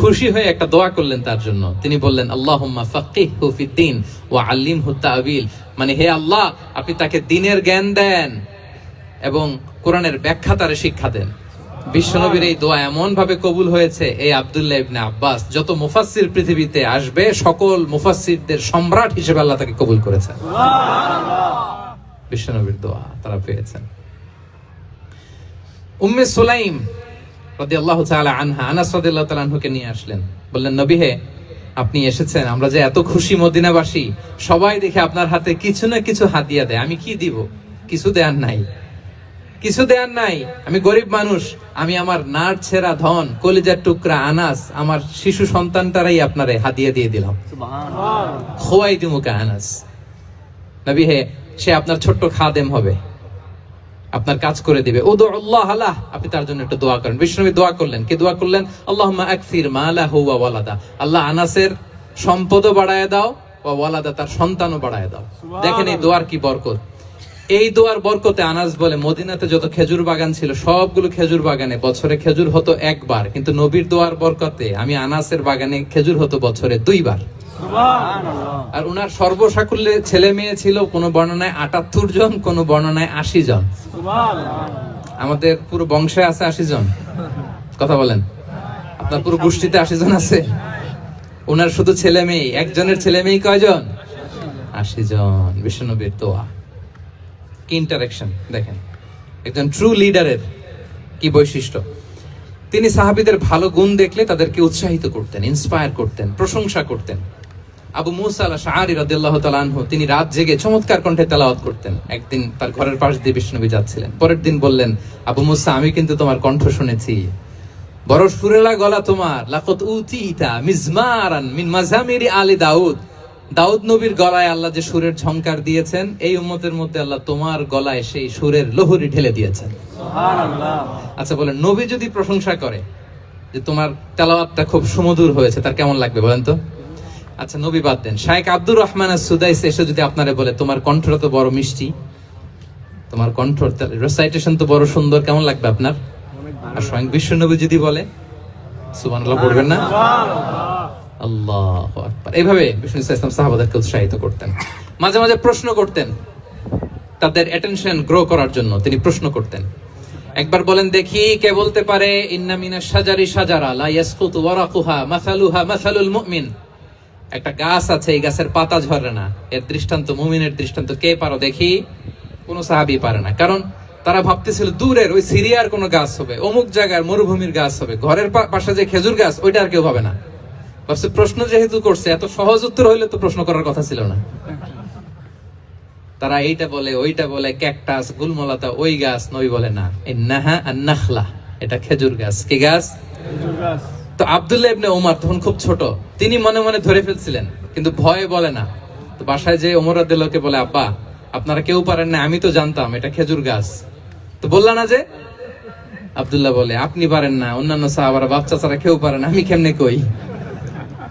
খুশি হয়ে একটা দোয়া করলেন তার জন্য। তিনি বললেন আল্লাহুম্মা ফাক্কিহহু ফিদ্দীন ওয়া আল্লিমহু তা'ওয়িল। মানে হে আল্লাহ, আপনি তাকে দ্বীনের জ্ঞান দেন এবং কোরআনের ব্যাখ্যা তারে শিক্ষা দেন। বিশ্বনবীর এই দোয়া এমন ভাবে কবুল হয়েছে, এই আব্দুল্লাহ ইবনে আব্বাস যত মুফাসসির পৃথিবীতে আসবে সকল মুফাসসিরদের সম্রাট হিসেবে আল্লাহ তাকে কবুল করেছেন। বিশ্বনবীর দোয়া তারা পেয়েছেন। উম্মে সুলাইম রাদিয়াল্লাহু তাআলা আনহা, আনাস রাদিয়াল্লাহু তাআলা আনহুকে নিয়ে আসলেন, বললেন নবী হে, আপনি এসেছেন, আমরা যে এত খুশি মদিনাবাসী, সবাই দেখে আপনার হাতে কিছু না কিছু হাদিয়া দেয়, আমি কি দিব? কিছু দেয়ার নাই, কিছু দেয়ার নাই, আমি গরিব মানুষ, আমি আমার নার ছেঁড়া ধন, কলিজার টুকরা আনাস, আমার শিশু সন্তানটারাই আপনারে হাদিয়া দিয়ে দিলাম। খোয়াই দিমুকা আনাস, নবী হে, সে আপনার ছোট্ট খাদেম হবে, আপনার কাজ করে দিবে। উদুল্লাহ আলাহ, আপনি তার জন্য একটু দোয়া করেন। বিষ্ণুনবী দোয়া করলেন, কি দোয়া করলেন? আল্লাহুম্মা আকসির মালাহু ওয়া ওয়ালাদা, আল্লাহ আনাসের সম্পদও বাড়ায় দাও, ওয়া ওয়ালাদা, তার সন্তানও বাড়ায় দাও। দেখেন এই দোয়ার কি বরকত। এই দোয়ার বরকতে আনাস বলে, মদিনাতে যত খেজুর বাগান ছিল সবগুলো খেজুর বাগানে বছরে খেজুর হতো একবার, কিন্তু নবীর দোয়ার বরকতে আমি আনাসের বাগানে খেজুর হতো বছরে 2 বার। আর উনার সর্বসাকুল্যে ছেলে মেয়ে ছিল, কোন বর্ণনায় 78 জন, কোন বর্ণনায় 80 জন। আমাদের পুরো বংশে আছে 80 জন, কথা বলেন, আপনার পুরো গোষ্ঠীতে 80 জন আছে। উনার শুধু ছেলে মেয়ে, একজনের ছেলে মেয়ে কয়জন? 80 জন। বিশ্বনবীর দোয়া, কি ইন্টারেকশন দেখেন, একজন ট্রু লিডারের কি বৈশিষ্ট্য। তিনি সাহাবীদের ভালো গুণ দেখলে তাদেরকে উৎসাহিত করতেন, ইন্সপায়ার করতেন, প্রশংসা করতেন। আবু মুসা আল-আশআরী রাদিয়াল্লাহু তাআলা আনহু, তিনি রাত জেগে চমৎকার কণ্ঠে তেলাওয়াত করতেন। একদিন তার ঘরের পাশ দিয়ে বিশ্বনবী যাচ্ছিলেন, পরের দিন বললেন, আবু মুসা, আমি কিন্তু তোমার কণ্ঠ শুনেছি, বড় সুরেলা গলা তোমার। লাকাদ উতিতা মিজমারান মিন মাজামিরি আলি দাউদ, দাউদ নবীর গলায় আল্লাহ যে সুরের ঝংকার দিয়েছেন, এই উম্মতের মধ্যে আল্লাহ তোমার গলায় সেই সুরের লহরী ঢেলে দিয়েছেন। সুবহানাল্লাহ। আচ্ছা বলেন, নবী যদি প্রশংসা করে যে তোমার তেলাওয়াতটা খুব সুমধুর হয়েছে, তার কেমন লাগবে বলেন তো? আচ্ছা নবী বাদ দেন, শাইখ আব্দুর রহমান আস-সুদাইস এসে যদি আপনারে বলে, তোমার কণ্ঠটা তো বড় মিষ্টি, তোমার কণ্ঠ রেসাইটেশন তো বড় সুন্দর, কেমন লাগবে আপনার? আর স্বয়ং বিশ্বনবী যদি বলে, সুবহানাল্লাহ পড়বেন না? আল্লাহু আকবার। এইভাবে বিষ্ণু ইসলাম সাহাবাদেরকে উৎসাহিত করতেন। মাঝে মাঝে প্রশ্ন করতেন, তাদের অ্যাটেনশন গ্রো করার জন্য তিনি প্রশ্ন করতেন। একবার বলেন দেখি, কে বলতে পারে, ইন্না মিনাশ শাজারি শাজারা লা ইয়াসকুতু ওয়ারাকুহা মাসালুহা মাসালুল মুমিন, একটা গাছ আছে, এই গাছের পাতা ঝরে না, এর দৃষ্টান্ত মুমিনের দৃষ্টান্ত। কে পারো দেখি? কোন সাহাবী পারে না, কারণ তারা ভাবতেছিল দূরের ওই সিরিয়ার কোন গাছ হবে, অমুক জায়গার মরুভূমির গাছ হবে, ঘরের পাশে যে খেজুর গাছ, ওইটা আর কেউ ভাবে না। ভাবছে প্রশ্ন যেহেতু করছে, এত সহজ উত্তর হইলে তো প্রশ্ন করার কথা ছিল না। তারা এইটা বলে, ওইটা বলে, ক্যাকটাস, গুলমলাতা, ওই গাছ। নবী বলে না, ইন্নাহা আন-নাখলা, এটা খেজুর গাছ। কি গাছ? খেজুর গাছ। তো আব্দুল্লাহ ইবনে ওমর তখন খুব ছোট, তিনি মনে মনে ধরে ফেলছিলেন, কিন্তু ভয়ে বলে না। তো বাসায় যে ওমর রাদিয়াল্লাহু কে বলে, আব্বা আপনারা কেউ পারেন না, আমি তো জানতাম এটা খেজুর গাছ, তো বললা না যে? আব্দুল্লাহ বলে, আপনি পারেন না, অন্যান্য সাহাবারা বাচ্চা ছাড়া কেউ পারে না, আমি কেমনে কই?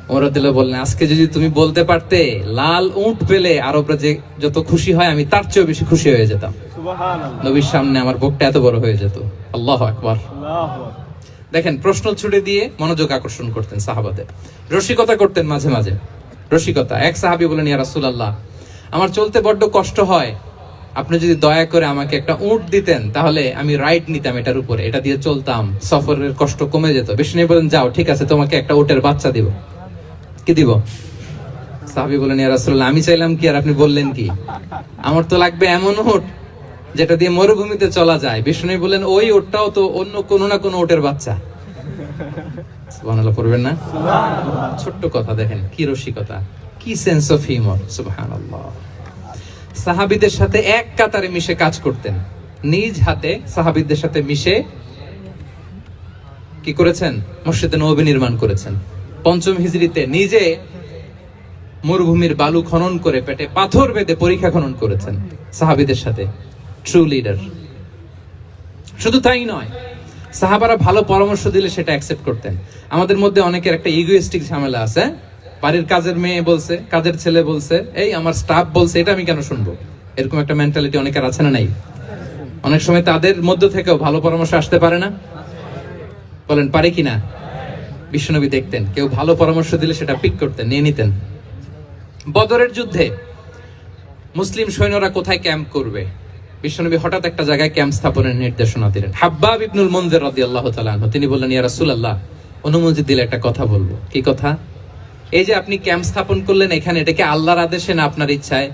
ওমর রাদিয়াল্লাহু বললেন, আজকে যদি তুমি বলতে পারতে লাল উট পেলে আরবরা যে যত খুশি হয়, আমি তার চেয়েও বেশি খুশি হয়ে যেতাম। সুবহানাল্লাহ। নবীর সামনে আমার বুকটা এত বড় হয়ে যেত। আল্লাহু আকবার। আল্লাহু আকবার। দেখেন, প্রশ্ন ছুড়ে দিয়ে মনোযোগ আকর্ষণ করতেন সাহাবাদের। রসিকতা করতেন মাঝে মাঝে, রসিকতা। এক সাহাবী বলেন, ইয়া রাসূলুল্লাহ, আমার চলতে বড্ড কষ্ট হয়, আপনি যদি দয়া করে আমাকে একটা উট দিতেন, তাহলে আমি রাইড নিতাম এটার উপরে, এটা দিয়ে চলতাম, সফরের কষ্ট কমে যেত। বিষ্ণু বলেন, যাও, ঠিক আছে, তোমাকে একটা উটের বাচ্চা দিব। কি দিব? সাহাবী বলেন, ইয়া রাসূলুল্লাহ, আমি চাইলাম কি আর আপনি বললেন কি? আমার তো লাগবে এমন উট যেটা দিয়ে মরুভূমিতে চলা যায়। বিষ্ণু বলেন, ওই উটটাও তো অন্য কোনো না কোনো উটের বাচ্চা। সুবহানাল্লাহ পড়বেন না? সুবহানাল্লাহ। ছোট্ট কথা, দেখেন কি রসিকতা, কি সেন্স অফ হিউমার। সুবহানাল্লাহ। সাহাবীদের সাথে এক কাতারে মিশে কাজ করতেন, নিজ হাতে সাহাবীদের সাথে মিশে কি করেছেন? মসজিদে নববী নির্মাণ করেছেন। 5ম হিজরিতে নিজে মরুভূমির বালু খনন করে পেটে পাথর বেঁধে পরীক্ষা খনন করেছেন সাহাবীদের সাথে। True leader. শুধু তাই নয়, সাহাবারা ভালো পরামর্শ দিলে সেটা অ্যাকসেপ্ট করতেন। আমাদের মধ্যে অনেকের একটা ইগোইস্টিক ঝামেলা আছে, বাড়ির কাজের মেয়ে বলছে, কাজের ছেলে বলছে, এই আমার স্টাফ বলছে, এটা আমি কেন শুনবো? এরকম একটা মেন্টালিটি অনেকের আছে না নাই? অনেক সময় তাদের মধ্য থেকেও ভালো পরামর্শ আসতে পারে না? বলেন পারে কিনা? বিশ্বনবী দেখতেন, কেউ ভালো পরামর্শ দিলে সেটা পিক করতেন, নিয়ে নিতেন। বদরের যুদ্ধে মুসলিম সৈন্যরা কোথায় ক্যাম্প করবে, বিশ্বনবী হঠাৎ একটা জায়গায় ক্যাম্প স্থাপনের নির্দেশনা দিলেন। হাব্বাব ইবনুল মুনজির রাদিয়াল্লাহু তাআলা আনহু, তিনি বললেন, ইয়া রাসূলুল্লাহ, অনুমতি দিলে একটা কথা বলবো। কি কথা? এই যে আপনি ক্যাম্প স্থাপন করলেন এখানে, এটা কি আল্লাহর আদেশে না আপনার ইচ্ছায়?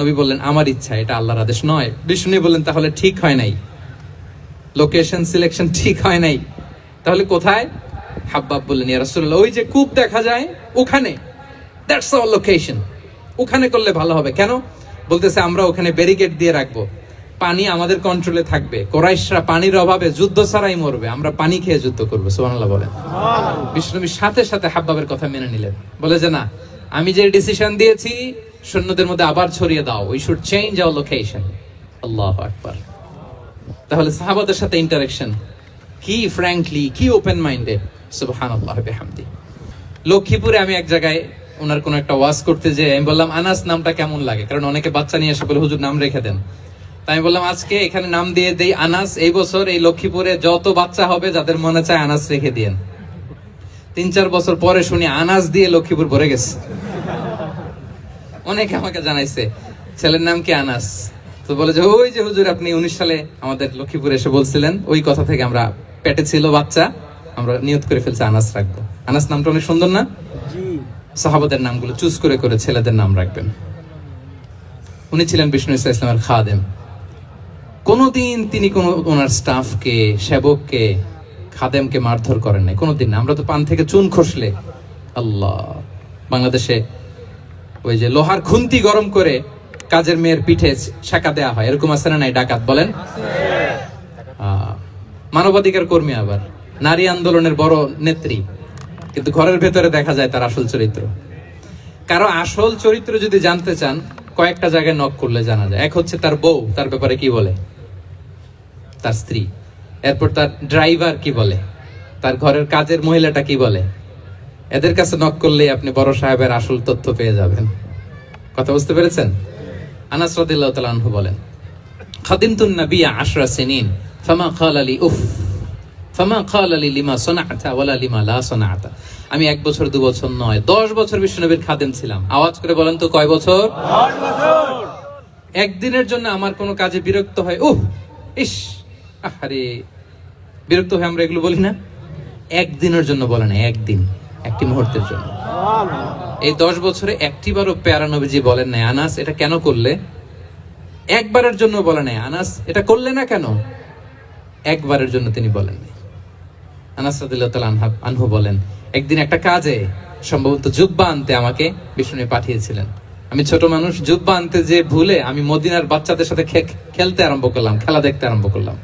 নবী বললেন, আমার ইচ্ছা, এটা আল্লাহর আদেশ নয়। বিষ্ণু বললেন, তাহলে ঠিক হয় নাই। লোকেশন সিলেকশন ঠিক হয় নাই, তাহলে কোথায়? হাব্বাব বললেন, ইয়া রাসূলুল্লাহ, ওই যে কূপ দেখা যায় ওখানে, দ্যাটস আওয়ার লোকেশন, ওখানে করলে ভালো হবে। কেন? বলতেছে আমরা ওখানে ব্যারিকেড দিয়ে রাখবো, পানি আমাদের কন্ট্রোলে থাকবে, কুরাইশরা পানির অভাবে যুদ্ধ ছাড়াই মরবে, আমরা পানি খেয়ে যুদ্ধ করবো। সুবহানাল্লাহ বলেন। বিশ্বনবী সাথে সাথে হাব্বাবের কথা মেনে নিলেন, বলে যে না, আমি যে ডিসিশন দিয়েছি সৈন্যদের মধ্যে আবার ছড়িয়ে দাও, we should change our location. আল্লাহু আকবার। তাহলে সাহাবাদের সাথে ইন্টারেকশন কি ফ্র্যাঙ্কলি, কি ওপেন মাইন্ডেড, সুবহানাল্লাহ বিহামদি। লক্ষ্মীপুরে আমি এক জায়গায় ওনার কোন একটা ওয়াজ করতে যেয়ে আমি বললাম আনাস নামটা কেমন লাগে, কারণ অনেকে বাচ্চা নিয়ে এসে বলে হুজুর নাম রেখে দেন। তাই আমি বললাম আজকে এখানে নাম দিয়ে দেই আনাস, এই বছর এই লক্ষ্মীপুরে যত বাচ্চা হবে যাদের মনে চায় আনাস রেখে দিয়েন। 3-4 বছর পরে শুনি আনাস দিয়ে লক্ষ্মীপুর ভরে গেছে। অনেকে আমাকে জানাইছে ছেলের নাম কি আনাস, তো বলে যে ওই যে হুজুর আপনি 19 সালে আমাদের লক্ষ্মীপুরে এসে বলছিলেন, ওই কথা থেকে আমরা, পেটে ছিল বাচ্চা, আমরা নিয়ত করে ফেলছি আনাস রাখবো। আনাস নামটা অনেক সুন্দর না? সাহাবাদের নামগুলো চুজ করে করে ছেলেদের নাম রাখবেন। উনি ছিলেন বিষ্ণু ইসলামের খাদেম। কোনদিন তিনি কোন ওনার স্টাফকে, সেবককে, খাদেমকে মারধর করেন নাই, কোনদিন না। আমরা তো পান থেকে চুন খসলে আল্লাহ, বাংলাদেশে ওই যে লোহার খুন্তি গরম করে কাজের মেয়ের পিঠে শাঁকা দেয়া হয়, এরকম আছে না নাই? ডাকাত বলেন, মানবাধিকার কর্মী, আবার নারী আন্দোলনের বড় নেত্রী, কিন্তু ঘরের ভেতরে দেখা যায় তার আসল চরিত্র। কারো আসল চরিত্র যদি জানতে চান, কয়েকটা জায়গায় নক করলে জানা যায়। এক হচ্ছে তার বউ, তার ব্যাপারে কি বলে, তার স্ত্রী। এরপর তার ড্রাইভার কি বলে, তার ঘরের কাজের মহিলাটা কি বলে। এদের কাছে নক করলে আপনি বড় সাহেবের আসল তথ্য পেয়ে যাবেন। কথা বুঝতে পেরেছেন? আনাস রাদিয়াল্লাহু তাআলা আনহু বলেন, খাদিমতুন নবিয়্যা 10 সিনিন ফামা ক্বালা লি উফ ফামা ক্বালা লি লিমা সানা'তা ওয়ালা লিমা লা সানা'তা। আমি 1 বছর 2 বছর নয়, 10 বছর বিশ্বনবীর খাদেম ছিলাম। আওয়াজ করে বলেন তো কয় বছর? 10 বছর। একদিনের জন্য আমার কোনো কাজে বিরক্ত হয়, উহ ইস আরে, বিরক্ত হয়ে আমরা এগুলো বলি না? একদিনের জন্য বলে না, একদিন, একটি মুহূর্তের জন্য। এই 10 বছরে একটিবারও প্যারা নবীজি বলেন নাই আনাস এটা কেন করলে, একবারের জন্য বলে নাই আনাস এটা করলে না কেন, একবারের জন্য তিনি বলেন নাই। আনাস রাদিয়াল্লাহু তাআলা আনহু বলেন, একদিন একটা কাজে সম্ভবত জুব্বা আনতে আমাকে বিষ্ণু পাঠিয়েছিলেন। আমি ছোট মানুষ, জুব্বা আনতে যে ভুলে আমি মদিনার বাচ্চাদের সাথে খেলতে আরম্ভ করলাম, খেলা দেখতে আরম্ভ করলাম।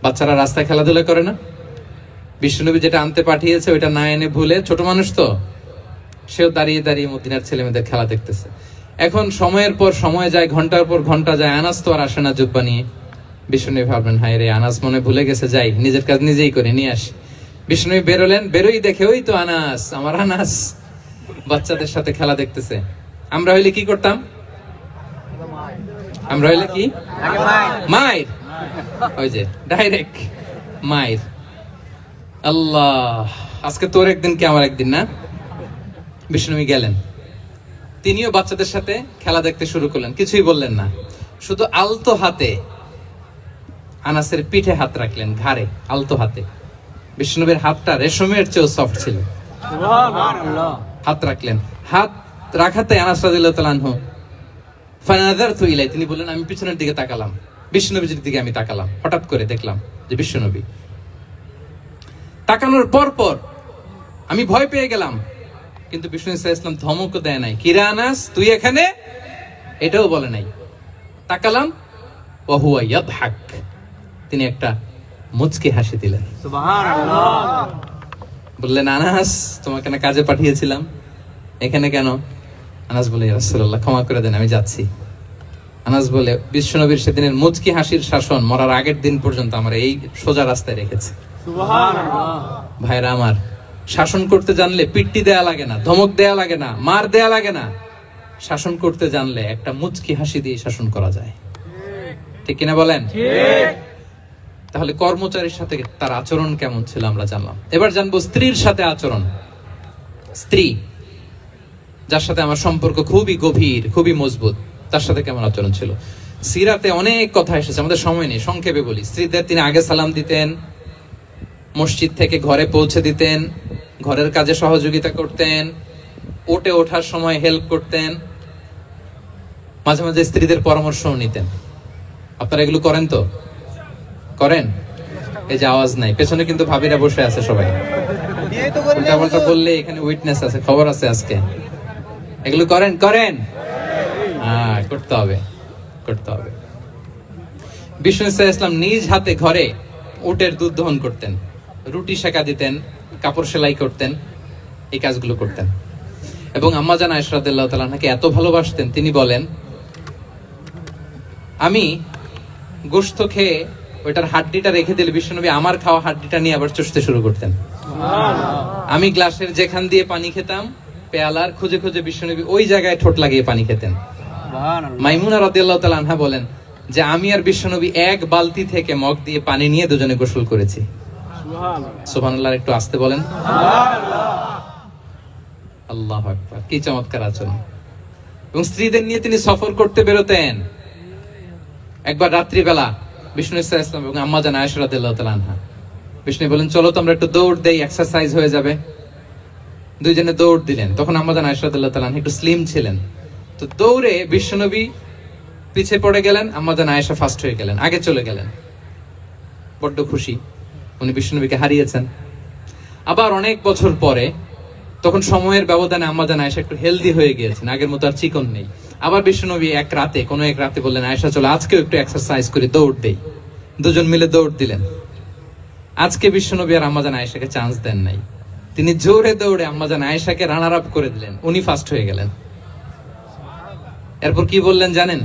বাচ্চারা রাস্তায় খেলাধুলা করে না, বিষ্ণুনবী যেটা আনতে পাঠিয়েছে ওইটা না এনে ভুলে, ছোট মানুষ তো, সেও দাঁড়িয়ে দাঁড়িয়ে মদিনার ছেলে মেয়েদের খেলা দেখতেছে। এখন সময়ের পর সময় যায়, ঘন্টার পর ঘন্টা যায়, আনাস তো আর আসে না জুব্বা নিয়ে। বিষ্ণুনবী ভাবলেন হায় রে, আনাস মনে ভুলে গেছে, যাই নিজের কাজ নিজেই করে নিয়ে আসি। বিষ্ণুনবী বেরোলেন, বেরোই দেখে ওই তো আনাস, আমার আনাস বাচ্চাদের সাথে খেলা দেখতেছে। আমরা হইলে কি করতাম? আমরা হইলে কি মায়ের, ওই যে ডাইরেক্ট মায়ের। আল্লাহ, আজকে তোর একদিন কি আমার একদিন না। বিষ্ণুনবী গেলেন, তিনিও বাচ্চাদের সাথে খেলা দেখতে শুরু করলেন, কিছুই বললেন না, শুধু আলতো হাতে আনাসের পিঠে হাত রাখলেন, ঘাড়ে আলতো হাতে। বিষ্ণুনবীর হাতটা রেশমের চেয়েও সফট ছিল। হাত রাখলেন, হাত রাখাতে আনাস রাদিয়াল্লাহু তাআলা আনহু ফানাযারতু ইলাই, তিনি বললেন আমি পিছনের দিকে তাকালাম, বিষ্ণুনবীর দিকে আমি তাকালাম, হঠাৎ করে দেখলাম যে বিষ্ণুনবী। তাকানোর পর পর আমি ভয় পেয়ে গেলাম, কিন্তু বিষ্ণু ইসলাম ধমক দেয় নাই, কিরা আনাস তুই এখানে, এটাও বলে নাই। তাকালাম, ওয়া হুয়া ইয়াদহাক, তিনি একটা মুচকি হাসি দিলেন। সুবহানাল্লাহ। বললেন আনাস তোমাকে না কাজে পাঠিয়েছিলাম, এখানে কেন? আনাস বলে ইয়া রাসূলুল্লাহ ক্ষমা করে দেন, আমি যাচ্ছি। আনাস বলে বিশ্বনবীর সেদিনের মুচকি হাসির শাসন মরার আগের দিন পর্যন্ত আমার এই সোজা রাস্তায় রেখেছে। সুবহানাল্লাহ। ভাইরা আমার, শাসন করতে জানলে পিট্টি দেয়া লাগে না, ধমক দেয়া লাগে না, মার দেয়া লাগে না। শাসন করতে জানলে একটা মুচকি হাসি দিয়ে শাসন করা যায়, ঠিক কিনা বলেন? ঠিক। তাহলে কর্মচারীর সাথে তার আচরণ কেমন ছিল আমরা জানলাম। এবার জানবো স্ত্রীর সাথে আচরণ। স্ত্রী যার সাথে আমার সম্পর্ক খুবই গভীর, খুবই মজবুত, তার সাথে কেমন আচরণ ছিল। সিরাতে অনেক কথা এসেছে, আমাদের সময় নেই, সংক্ষেপে বলি। স্ত্রীদের তিনি আগে সালাম দিতেন, মসজিদ থেকে ঘরে পৌঁছে দিতেন, ঘরের কাজে সহযোগিতা করতেন, ওঠে ওঠার সময় হেল্প করতেন, মাঝে মাঝে স্ত্রীদের পরামর্শও নিতেন। আপনারা এগুলো করেন তো? করেন? এই যে আওয়াজ নাই, পেছনে কিন্তু ভাবিরা বসে আছে সবাই। উল্টাপাল্টা বললে এখানে উইটনেস আছে, খবর আছে আজকে। এগুলো করেন করেন, হ্যাঁ করতে হবে, করতে হবে। বিষ্ণু ইসলাম নিজ হাতে ঘরে উটের দুধ দহন করতেন, রুটি সেকা দিতেন, কাপড় সেলাই করতেন, এই কাজগুলো করতেন। এবং আম্মা জান আয়েশা রাদিয়াল্লাহু তাআলা আনহাকে এত ভালোবাসতেন, তিনি বলেন আমি গোশত খেয়ে ওইটার হাড্ডিটা রেখে দিলে বিশ্বনবী আমার খাওয়া হাড্ডিটা নিয়ে আবার চষতে শুরু করতেন। আমি গ্লাসের যেখান দিয়ে পানি খেতাম, পেয়ালার খুঁজে খুঁজে বিশ্বনবী ওই জায়গায় ঠোঁট লাগিয়ে পানি খেতেন। মাইমুনা রাদিয়াল্লাহু তাআলা আনহা বলেন যে আমি আর বিশ্বনবী এক বালতি থেকে মগ দিয়ে পানি নিয়ে দুজনে গোসল করেছি। সুবহানাল্লাহ, একটু আস্তে বলেন। আল্লাহু আকবার, কি চমৎকার আচরণ। এবং স্ত্রীদের নিয়ে তিনি সফর করতে বেরোতেন। একবার রাত্রিবেলা বিষ্ণু ইসলাম এবং আম্মা জান আয়েশা রাদিয়াল্লাহু তাআলা আনহা, বিষ্ণু বলেন চলো তো আমরা একটু দৌড় দেই, এক্সারসাইজ হয়ে যাবে। দুইজনে দৌড় দিলেন। তখন আম্মা জান আয়েশা রাদিয়াল্লাহু তাআলা আনহা একটু স্লিম ছিলেন, তো দৌড়ে বিশ্বনবী পিছে পড়ে গেলেন, আম্মা জান আয়েশা ফার্স্ট হয়ে গেলেন, আগে চলে গেলেন। বড্ড খুশি, উনি বিশ্বনবীকে হারিয়েছেন। আবার অনেক বছর পরে, তখন সময়ের ব্যবধানে আম্মা জান আয়েশা একটু হেলদি হয়ে গিয়েছেন, আগের মতো আর চিকন নেই। আবার বিশ্বনবী এক রাতে বললেন আয়েশা চলো আজকেও একটু এক্সারসাইজ করে দৌড় দেই। দুজন মিলে দৌড় দিলেন। আজকে বিশ্বনবী আর আম্মা জান আয়েশাকে চান্স দেন নাই, তিনি জোরে দৌড়ে আম্মা জান আয়েশাকে রানার আপ করে দিলেন, উনি ফার্স্ট হয়ে গেলেন। এরপর কি বললেন জানেন?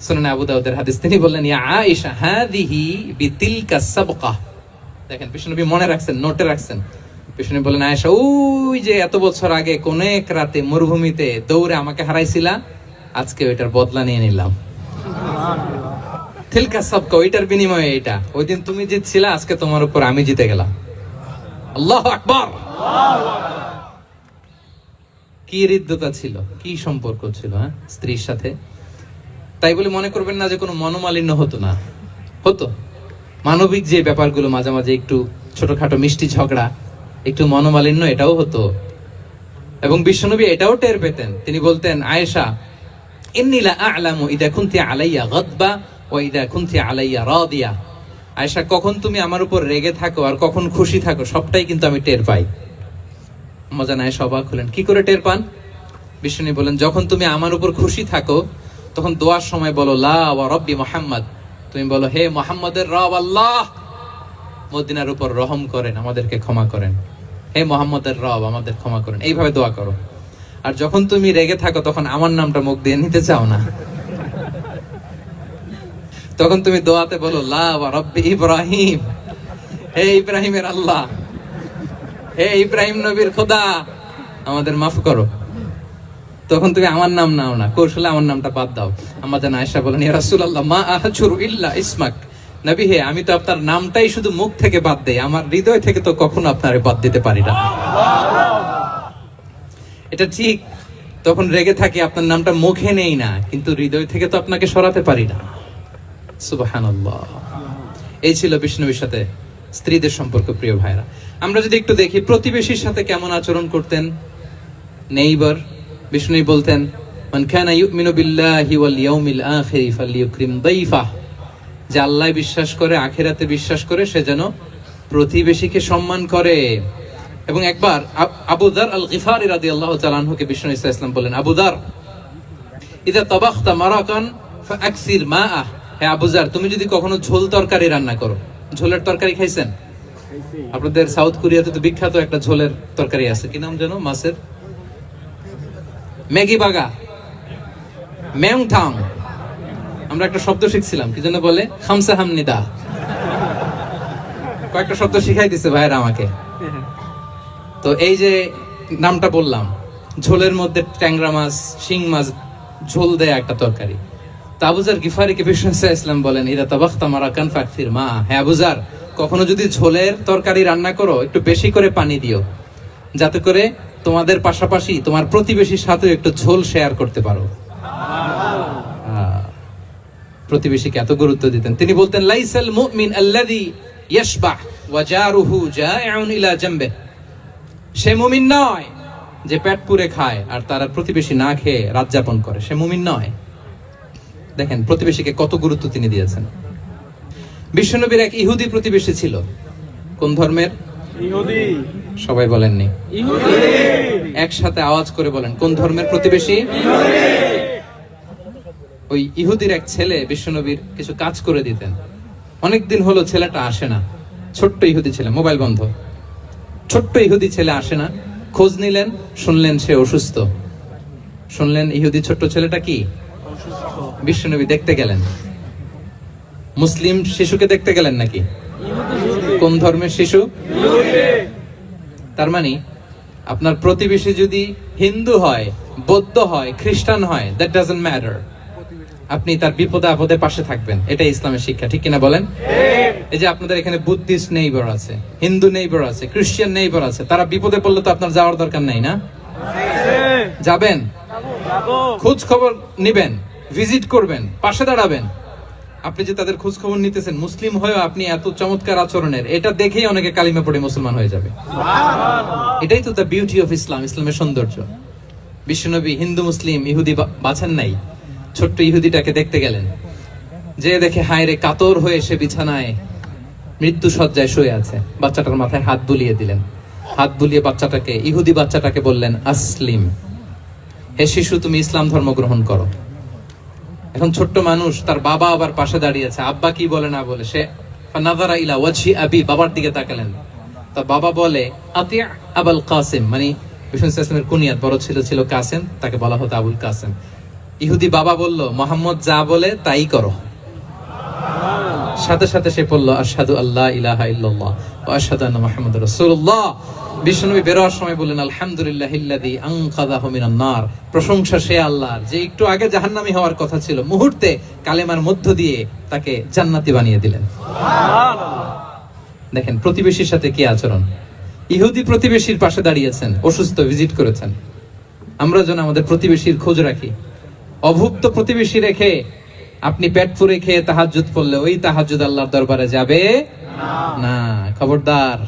সুনানে আবু দাউদের হাদিস, তিনি বললেন ইয়া আয়েশা হাদিহি বিতিলকা সাবকা। দেখেন বিশ্বনবী মনে রাখছেন, নোটে রাখছেন। বিষ্ণু বলেন আয়েশা, ওই যে এত বছর আগে কোন এক রাতে মরুভূমিতে দৌড়ে আমাকে হারাইছিলা, আজকে ওইটার বদলা নিয়ে নিলাম। তিলকা সাবকা, ওইটার বিনিময়ে এটা। ওই দিন তুমি জিতছিলা, আজকে তোমার উপর আমি জিতে গেলাম। আল্লাহু আকবার। কি হৃদ্যতা ছিল, কি সম্পর্ক ছিল স্ত্রীর সাথে। তাই বলে মনে করবেন না যে কোনো মনোমালিন্য হতো না, হতো। মানবিক যে ব্যাপারগুলো মাঝে মাঝে একটু ছোটখাটো মিষ্টি ঝগড়া, একটু মনোমালিন্য, এটাও হতো। এবং বিশ্বনবী এটাও টের পেতেন। তিনি বলতেন আয়েশা ইন্নী লা আ'লামু ইযা কুনতি আলাইয়া গাদবা ওয়া ইযা কুনতি আলাইয়া রাদিয়া। আয়েশা, কখন তুমি আমার উপর রেগে থাকো আর কখন খুশি থাকো সবটাই কিন্তু আমি টের পাই। আম্মা জান আয়েশা অবাক হলেন, কি করে টের পান? বিশ্বনবী বলেন যখন তুমি আমার উপর খুশি থাকো তখন দোয়ার সময় বলো লা ওয়া রাব্বি মুহাম্মদ, তুমি বলো হে মুহাম্মদের রব আল্লাহ, মদিনার উপর রহম করেন, আমাদেরকে ক্ষমা করেন। হে মুহাম্মদের রব, আমাদের ক্ষমা করেন। এইভাবে দোয়া করো। আর যখন তুমি রেগে থাকো তখন আমার নামটা মুখ দিয়ে নিতে চাও না, তখন তুমি দোয়াতে বলো লা ওয়া রাব্বি ইব্রাহিম, হে ইব্রাহিমের আল্লাহ, হে ইব্রাহিম নবীর খোদা, আমাদের মাফ করো। তখন তুমি আমার নাম নাও না, কৌশলে আমার নামটা বাদ দাও। আম্মা জান আয়েশা বলেন ইয়া রাসূলুল্লাহ মা আহজুরু ইল্লা ইসমাক, নবী হে আমি তো আপনার নামটাই শুধু মুখ থেকে বাদ দেই, আমার হৃদয় থেকে তো কখনো আপনারে বাদ দিতে পারি না। এটা ঠিক, তখন রেগে থাকি, আপনার নামটা মুখে নেই না, কিন্তু হৃদয় থেকে তো আপনাকে সরাতে পারি না। সুবহানাল্লাহ। এই ছিল বিষ্ণুবীর সাথে স্ত্রীদের সম্পর্ক। প্রিয় ভাইরা, আমরা যদি একটু দেখি প্রতিবেশীর সাথে কেমন আচরণ করতেন। নেইবার, বিষ্ণু বলতেন মান কানা ইউমিনু বিল্লাহি ওয়াল ইয়াউমিল আখির ফালইউকরিম দাইফাহ, যে আল্লাহ বিশ্বাস করে, আখিরাতে বিশ্বাস করে, সে যেন প্রতিবেশীকে সম্মান করে। এবং একবার আবু যার আল গিফারি রাদিয়াল্লাহু তাআলা আনহুকে বিষ্ণু ইসলাম বলেন আবু যার ইযা তাবাখতা মারাকান ফাআকসির মাআহ, হে আবু যার তুমি যদি কখনো ঝোল তরকারি রান্না করো, ঝোলের তরকারি খাইছেন? আপনাদের সাউথ কোরিয়াতে তো বিখ্যাত একটা ঝোলের তরকারি আছে, কি নাম জানো? মাছের ম্যাগি বাগা, মেংথাং। আমরা একটা শব্দ শিখছিলাম, কি জন্য বলে খামসা হামনিদা, কয়েকটা শব্দ শিখাই দিছে ভাইরা আমাকে। তো এই যে নামটা বললাম, ঝোলের মধ্যে ট্যাংরা মাছ, শিং মাছ ঝোল দেয় একটা তরকারি। তা আবু যার গিফারিকে বিষ্ণু ইসলাম বলেন ইদা তাবাখতা মারাকান ফাকসির মা, হে আবু যার কখনো যদি ঝোলের তরকারি রান্না করো একটু বেশি করে পানি দিও, যাতে করে তোমাদের পাশাপাশি তোমার প্রতিবেশীর সাথে একটু ঝোল শেয়ার করতে পারো। প্রতিবেশীকে এত গুরুত্ব দিতেন। তিনি বলতেন লাইসাল মুমিন আল্লাযী ইয়াশবাহ ওয়া জারুহু জাইউন ইলা জামবে, সে মুমিন নয় যে পেট পুরে খায় আর তার প্রতিবেশী না খেয়ে রাত যাপন করে, সে মুমিন নয়। দেখেন প্রতিবেশীকে কত গুরুত্ব তিনি দিয়েছেন। বিশ্বনবীর এক ইহুদি প্রতিবেশী ছিল। কোন ধর্মের? ইহুদি। সবাই বলেননি, ইহুদি। একসাথে আওয়াজ করে বলেন, কোন ধর্মের প্রতিবেশী? ওই ইহুদির এক ছেলে বিশ্বনবীর কিছু কাজ করে দিতেন। অনেকদিন হলো ছেলেটা আসে না। ছোট্ট ইহুদি ছেলে, মোবাইল বন্ধ। ছোট্ট ইহুদি ছেলে আসে না। খোঁজ নিলেন, শুনলেন সে অসুস্থ। শুনলেন ইহুদি ছোট্ট ছেলেটা কি বিশ্বনবী দেখতে গেলেন। মুসলিম শিশুকে দেখতে গেলেন নাকি? কোন ধর্মের শিশু? তার মানে আপনার প্রতিবেশী যদি হিন্দু হয়, বৌদ্ধ হয়, খ্রিস্টান হয়, দ্যাট ডাজন্ট ম্যাটার। আপনি তার বিপদে আপদে পাশে থাকবেন, এটাই ইসলামের শিক্ষা, ঠিক কিনা বলেন? এই যে আপনাদের এখানে বুদ্ধিস্ট নেইবার আছে, হিন্দু নেইবার আছে, খ্রিস্টান নেইবার আছে, তারা বিপদে পড়লে তো আপনার যাওয়ার দরকার নাই, না? যাবেন, খোঁজ খবর নিবেন, ভিজিট করবেন, পাশে দাঁড়াবেন। আপনি যে তাদের খোঁজ খবর নিতেছেন, মুসলিম হয়েও আপনি এত চমৎকার আচরণের, এটা দেখেই অনেকে কালিমা পড়ে মুসলমান হয়ে যাবে। এটাই তো দ্য বিউটি অফ ইসলাম, ইসলামের সৌন্দর্য। বিশ্বনবী হিন্দু মুসলিম ইহুদি বাছেন নাই, ছোট্ট ইহুদিটাকে দেখতে গেলেন। যে দেখে হায় রে, কাতর হয়ে সে বিছানায় মৃত্যু শয্যায় শুয়ে আছে। বাচ্চাটার মাথায় হাত বুলিয়ে দিলেন। হাত বুলিয়ে বাচ্চাটাকে, ইহুদি বাচ্চাটাকে বললেন, আসলিম, হে শিশু, তুমি ইসলাম ধর্ম গ্রহণ করো। এখন ছোট্ট মানুষ, তার বাবা আবার পাশে দাঁড়িয়ে আছে। আব্বা কি বলে না বলে, সে নাযারা ইলা ওয়াজহি আবি, বাবার দিকে তাকালেন। তার বাবা বলে, আতিয়া আবুল কাসিম, মানে বিষ্ণু ইসলামের কুনিয়াত, বড় ছিল ছিল কাসিম, তাকে বলা হতো আবুল কাসিম। ইহুদি বাবা বলল, মোহাম্মদ যা বলে তাই করো। সাথে সাথে সে বলল, আশহাদু আল্লাহ ইলাহা ইল্লাল্লাহ ওয়া আশহাদু আন্না মুহাম্মাদুর রাসূলুল্লাহ। বিশ্বনবী বের হওয়ার সময় বললেন, আলহামদুলিল্লাহিল্লাযী আনকাযাহু মিনান নার, প্রশংসা সে আল্লাহর যে একটু আগে জাহান্নামী হওয়ার কথা ছিল, মুহূর্তে কালেমার মধ্য দিয়ে তাকে জান্নাতি বানিয়ে দিলেন। দেখেন প্রতিবেশীর সাথে কি আচরণ। ইহুদি প্রতিবেশীর পাশে দাঁড়িয়েছেন, অসুস্থ, ভিজিট করেছেন। আমরা যেন আমাদের প্রতিবেশীর খোঁজ রাখি। অভুক্ত প্রতিবেশী রেখে আপনি পেট পুরে খেয়ে তাহাজ্জুদ পড়লে ওই তাহাজ্জুদ আল্লাহর দরবারে যাবে না। খবরদার,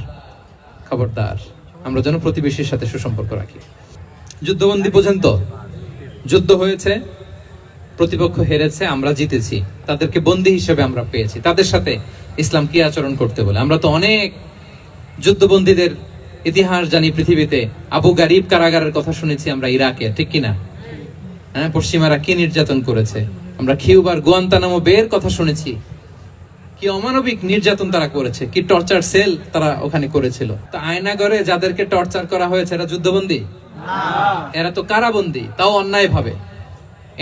খবরদার, আমরা যেন প্রতিবেশীর সাথে সুসম্পর্ক রাখি। যুদ্ধবন্দী পর্যন্ত যুদ্ধ হয়েছে, প্রতিপক্ষ হেরেছে, আমরা জিতেছি, তাদেরকে বন্দী হিসেবে আমরা পেয়েছি। তাদের সাথে ইসলাম কি আচরণ করতে বলে? আমরা তো অনেক যুদ্ধবন্দীদের ইতিহাস জানি পৃথিবীতে। আবু গারিব কারাগারের কথা শুনেছি আমরা ইরাকে, ঠিক কিনা? হ্যাঁ, পশ্চিমারা কি নির্যাতন করেছে। আমরা কিউবার গুয়ান্তানামো বের কথা শুনেছি, কি অমানবিক নির্যাতন তারা করেছে, কি টর্চার সেল তারা ওখানে করেছিল। তো আয়নাগরে যাদেরকে টর্চার করা হয়েছে এরা যুদ্ধবন্দী? এরা তো কারাবন্দী, তাও অন্যায় ভাবে।